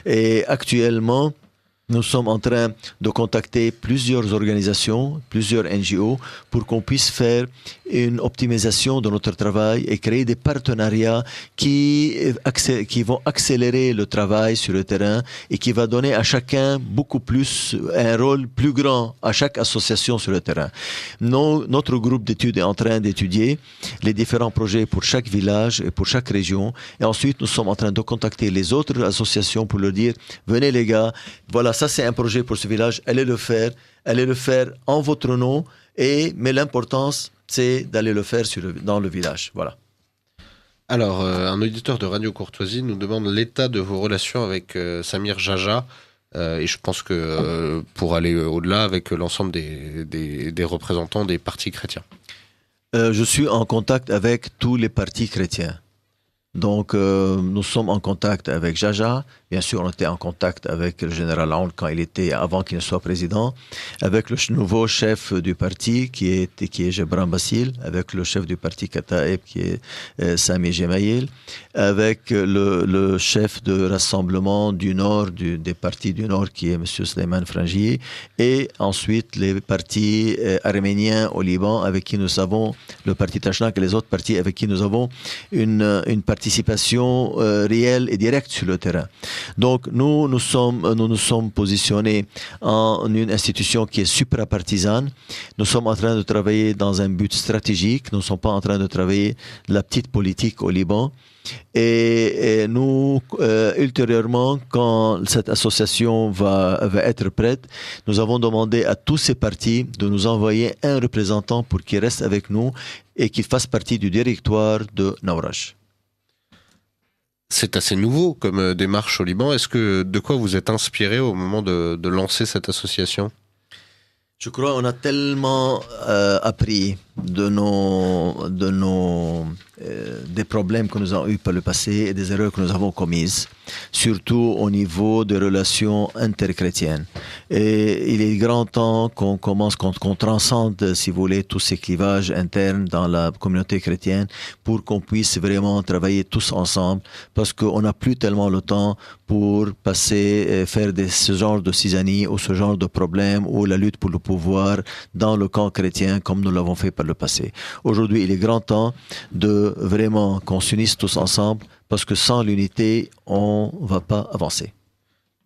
Et actuellement, nous sommes en train de contacter plusieurs organisations, plusieurs NGO, pour qu'on puisse faire une optimisation de notre travail et créer des partenariats qui vont accélérer le travail sur le terrain et qui va donner à chacun un rôle plus grand à chaque association sur le terrain. Notre groupe d'études est en train d'étudier les différents projets pour chaque village et pour chaque région. Et ensuite, nous sommes en train de contacter les autres associations pour leur dire, venez les gars, voilà, ça c'est un projet pour ce village, allez le faire en votre nom Mais l'importance, c'est d'aller le faire dans le village. Voilà. Alors, un auditeur de Radio Courtoisie nous demande l'état de vos relations avec Samir Jaja. Et je pense que pour aller au-delà avec l'ensemble des représentants des partis chrétiens. Je suis en contact avec tous les partis chrétiens. Donc, nous sommes en contact avec Jaja. Bien sûr, on était en contact avec le général Aoun avant qu'il ne soit président, avec le nouveau chef du parti qui est Gebran Bassil, avec le chef du parti Kataeb qui est Sami Gemayel, avec le chef de rassemblement du Nord, des partis du Nord qui est M. Sleiman Frangier, et ensuite les partis arméniens au Liban avec qui nous avons, le parti Tachnak et les autres partis avec qui nous avons une participation réelle et directe sur le terrain. Donc nous nous sommes positionnés en une institution qui est suprapartisane. Nous sommes en train de travailler dans un but stratégique. Nous ne sommes pas en train de travailler la petite politique au Liban. Et nous, ultérieurement, quand cette association va être prête, nous avons demandé à tous ces partis de nous envoyer un représentant pour qu'il reste avec nous et qu'il fasse partie du directoire de Naouraj. C'est assez nouveau comme démarche au Liban. De quoi vous êtes inspiré au moment de lancer cette association ? Je crois qu'on a tellement appris des problèmes que nous avons eus par le passé et des erreurs que nous avons commises, surtout au niveau des relations interchrétiennes. Et il est grand temps qu'on transcende, si vous voulez, tous ces clivages internes dans la communauté chrétienne pour qu'on puisse vraiment travailler tous ensemble, parce qu'on n'a plus tellement le temps pour faire ce genre de cisanie ou ce genre de problème ou la lutte pour le pouvoir dans le camp chrétien comme nous l'avons fait par le passé. Aujourd'hui, il est grand temps de vraiment qu'on s'unisse tous ensemble, parce que sans l'unité, on ne va pas avancer.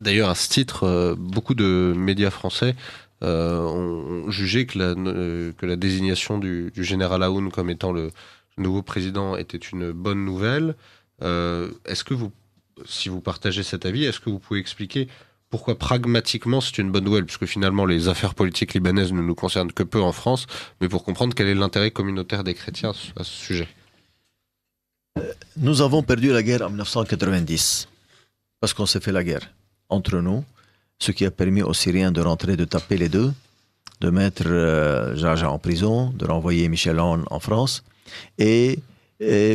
D'ailleurs, à ce titre, beaucoup de médias français ont jugé que la désignation du général Aoun comme étant le nouveau président était une bonne nouvelle. Est-ce que si vous partagez cet avis, est-ce que vous pouvez expliquer pourquoi pragmatiquement c'est une bonne nouvelle, puisque finalement les affaires politiques libanaises ne nous concernent que peu en France, mais pour comprendre quel est l'intérêt communautaire des chrétiens à ce sujet. Nous avons perdu la guerre en 1990, parce qu'on s'est fait la guerre entre nous, ce qui a permis aux Syriens de rentrer, de taper les deux, de mettre Jaja en prison, de renvoyer Michel Aoun en France, et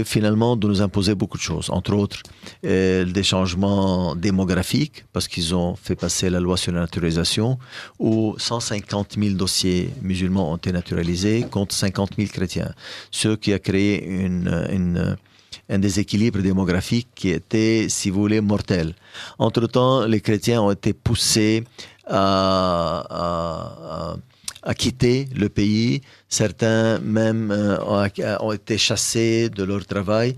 finalement de nous imposer beaucoup de choses, entre autres des changements démographiques, parce qu'ils ont fait passer la loi sur la naturalisation, où 150 000 dossiers musulmans ont été naturalisés contre 50 000 chrétiens, ce qui a créé un déséquilibre démographique qui était, si vous voulez, mortel. Entre-temps, les chrétiens ont été poussés à quitter le pays. Certains même ont été chassés de leur travail.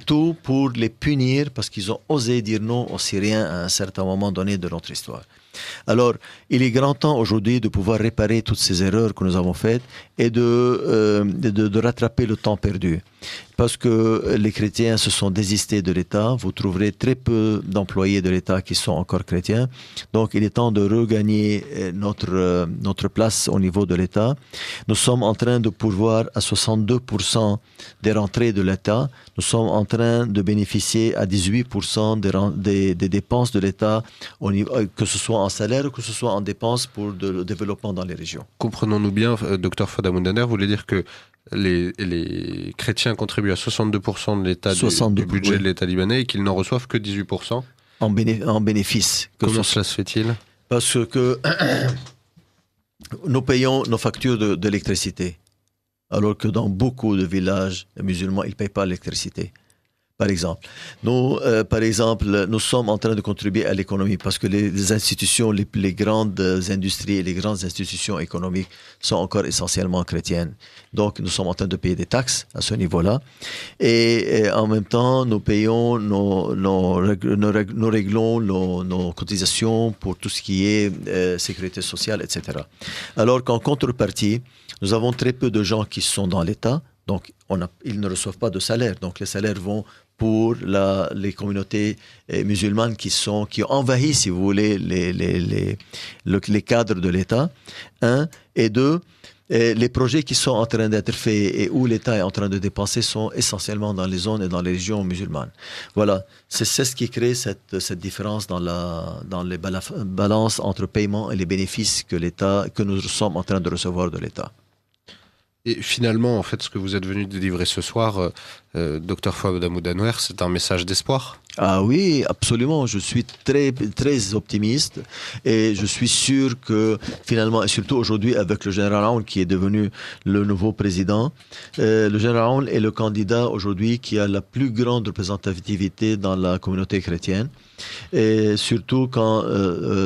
Tout pour les punir parce qu'ils ont osé dire non aux Syriens à un certain moment donné de notre histoire. Alors, il est grand temps aujourd'hui de pouvoir réparer toutes ces erreurs que nous avons faites et de rattraper le temps perdu. Parce que les chrétiens se sont désistés de l'État. Vous trouverez très peu d'employés de l'État qui sont encore chrétiens. Donc, il est temps de regagner notre place au niveau de l'État. Nous sommes en train de pourvoir à 62% des rentrées de l'État. Nous sommes en train de bénéficier à 18% des dépenses de l'État, que ce soit en salaire ou que ce soit en dépenses pour le développement dans les régions. Comprenons-nous bien, Dr Fouad Amoundaner, vous voulez dire que les chrétiens contribuent à 62% de l'État du budget de l'État libanais et qu'ils n'en reçoivent que 18% en bénéfice. Comment cela se fait-il ? Parce que nous payons nos factures d'électricité, alors que dans beaucoup de villages musulmans, ils ne payent pas l'électricité. Par exemple, nous sommes en train de contribuer à l'économie parce que les institutions, les grandes industries et les grandes institutions économiques sont encore essentiellement chrétiennes. Donc, nous sommes en train de payer des taxes à ce niveau-là. Et en même temps, nous payons, nous réglons nos cotisations pour tout ce qui est sécurité sociale, etc. Alors qu'en contrepartie, nous avons très peu de gens qui sont dans l'État. Donc, ils ne reçoivent pas de salaire. Donc, les salaires vont pour les communautés musulmanes qui ont envahi, si vous voulez, les cadres de l'État. Un. Et deux, les projets qui sont en train d'être faits et où l'État est en train de dépenser sont essentiellement dans les zones et dans les régions musulmanes. Voilà, c'est ce qui crée cette différence dans les balances entre paiement et les bénéfices que nous sommes en train de recevoir de l'État. Et finalement, en fait, ce que vous êtes venu délivrer ce soir, Dr Fouad Hamoud Anouer, c'est un message d'espoir? Ah oui, absolument. Je suis très, très optimiste et je suis sûr que finalement, et surtout aujourd'hui avec le général Aoun qui est devenu le nouveau président, le général Aoun est le candidat aujourd'hui qui a la plus grande représentativité dans la communauté chrétienne. Et surtout quand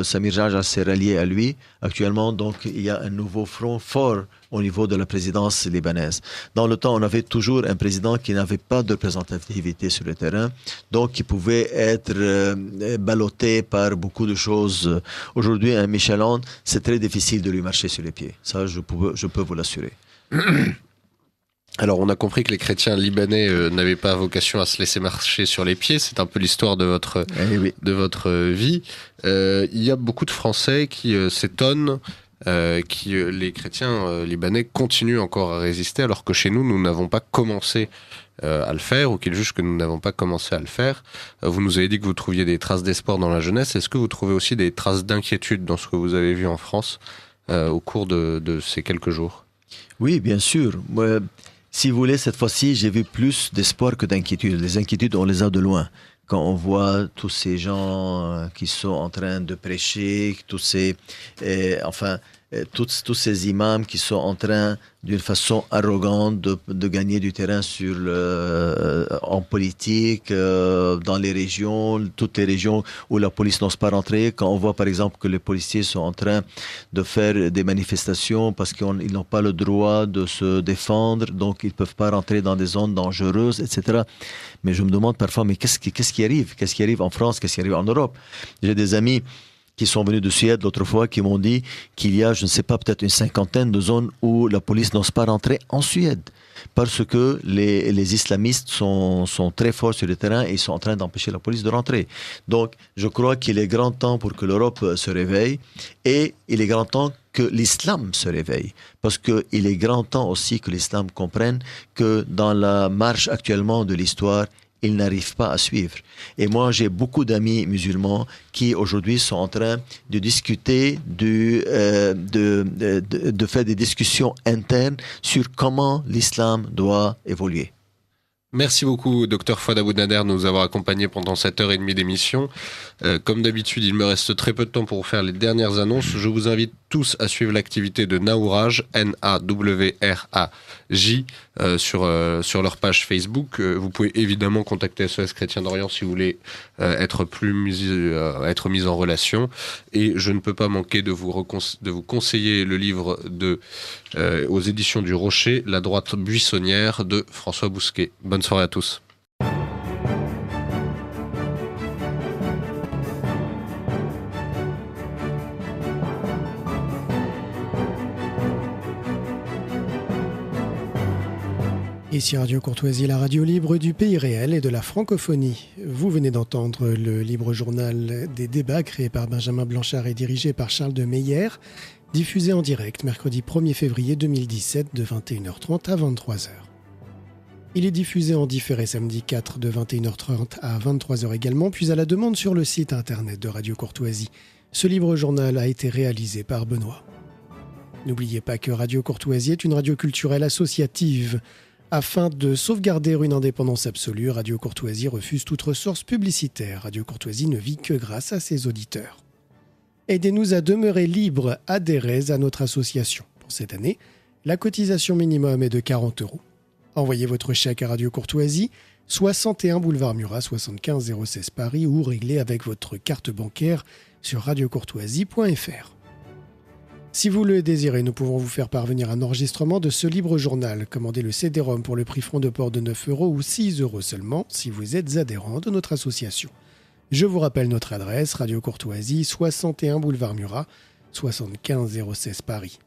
Samir Geagea s'est rallié à lui, actuellement, donc il y a un nouveau front fort au niveau de la présidence libanaise. Dans le temps, on avait toujours un président qui n'avait pas de représentativité sur le terrain, donc qui pouvait être ballotté par beaucoup de choses. Aujourd'hui, un Michel Aoun, c'est très difficile de lui marcher sur les pieds. Ça, je peux vous l'assurer. Alors, on a compris que les chrétiens libanais n'avaient pas vocation à se laisser marcher sur les pieds. C'est un peu l'histoire de votre vie. Il y a beaucoup de Français qui s'étonnent les chrétiens libanais continuent encore à résister, alors que chez nous, nous n'avons pas commencé à le faire, ou qu'ils jugent que nous n'avons pas commencé à le faire. Vous nous avez dit que vous trouviez des traces d'espoir dans la jeunesse. Est-ce que vous trouvez aussi des traces d'inquiétude dans ce que vous avez vu en France au cours de ces quelques jours? Oui, bien sûr. Si vous voulez, cette fois-ci, j'ai vu plus d'espoir que d'inquiétude. Les inquiétudes, on les a de loin. Quand on voit tous ces gens qui sont en train de prêcher, tous ces imams qui sont en train, d'une façon arrogante, de gagner du terrain en politique, dans les régions, toutes les régions où la police n'ose pas rentrer. Quand on voit, par exemple, que les policiers sont en train de faire des manifestations parce qu'ils n'ont pas le droit de se défendre, donc ils ne peuvent pas rentrer dans des zones dangereuses, etc. Mais je me demande parfois, mais qu'est-ce qui arrive? Qu'est-ce qui arrive en France? Qu'est-ce qui arrive en Europe? J'ai des amis qui sont venus de Suède l'autre fois, qui m'ont dit qu'il y a, je ne sais pas, peut-être une 50aine de zones où la police n'ose pas rentrer en Suède. Parce que les islamistes sont très forts sur le terrain et ils sont en train d'empêcher la police de rentrer. Donc, je crois qu'il est grand temps pour que l'Europe se réveille et il est grand temps que l'islam se réveille. Parce qu'il est grand temps aussi que l'islam comprenne que dans la marche actuellement de l'histoire, ils n'arrivent pas à suivre. Et moi, j'ai beaucoup d'amis musulmans qui aujourd'hui sont en train de discuter, de faire des discussions internes sur comment l'islam doit évoluer. Merci beaucoup, Dr Fouad Hamoud Anouer, de nous avoir accompagnés pendant cette heure et demie d'émission. Comme d'habitude, il me reste très peu de temps pour vous faire les dernières annonces. Je vous invite tous à suivre l'activité de Nawraj, Nawraj, sur leur page Facebook. Vous pouvez évidemment contacter SOS Chrétien d'Orient si vous voulez être mis en relation. Et je ne peux pas manquer de vous conseiller le livre aux éditions du Rocher, La droite buissonnière de François Bousquet. Bonne soirée à tous. Ici Radio Courtoisie, la radio libre du pays réel et de la francophonie. Vous venez d'entendre le libre journal des débats créé par Benjamin Blanchard et dirigé par Charles de Meyer, diffusé en direct mercredi 1er février 2017 de 21h30 à 23h. Il est diffusé en différé samedi 4 de 21h30 à 23h également, puis à la demande sur le site internet de Radio Courtoisie. Ce libre journal a été réalisé par Benoît. N'oubliez pas que Radio Courtoisie est une radio culturelle associative. Afin de sauvegarder une indépendance absolue, Radio Courtoisie refuse toute ressource publicitaire. Radio Courtoisie ne vit que grâce à ses auditeurs. Aidez-nous à demeurer libres, adhérez à notre association. Pour cette année, la cotisation minimum est de 40 €. Envoyez votre chèque à Radio Courtoisie, 61 boulevard Murat, 75 016 Paris, ou réglez avec votre carte bancaire sur radiocourtoisie.fr. Si vous le désirez, nous pouvons vous faire parvenir un enregistrement de ce libre journal. Commandez le CD-ROM pour le prix franc de port de 9 € ou 6 € seulement si vous êtes adhérent de notre association. Je vous rappelle notre adresse, Radio Courtoisie, 61 boulevard Murat, 75 016 Paris.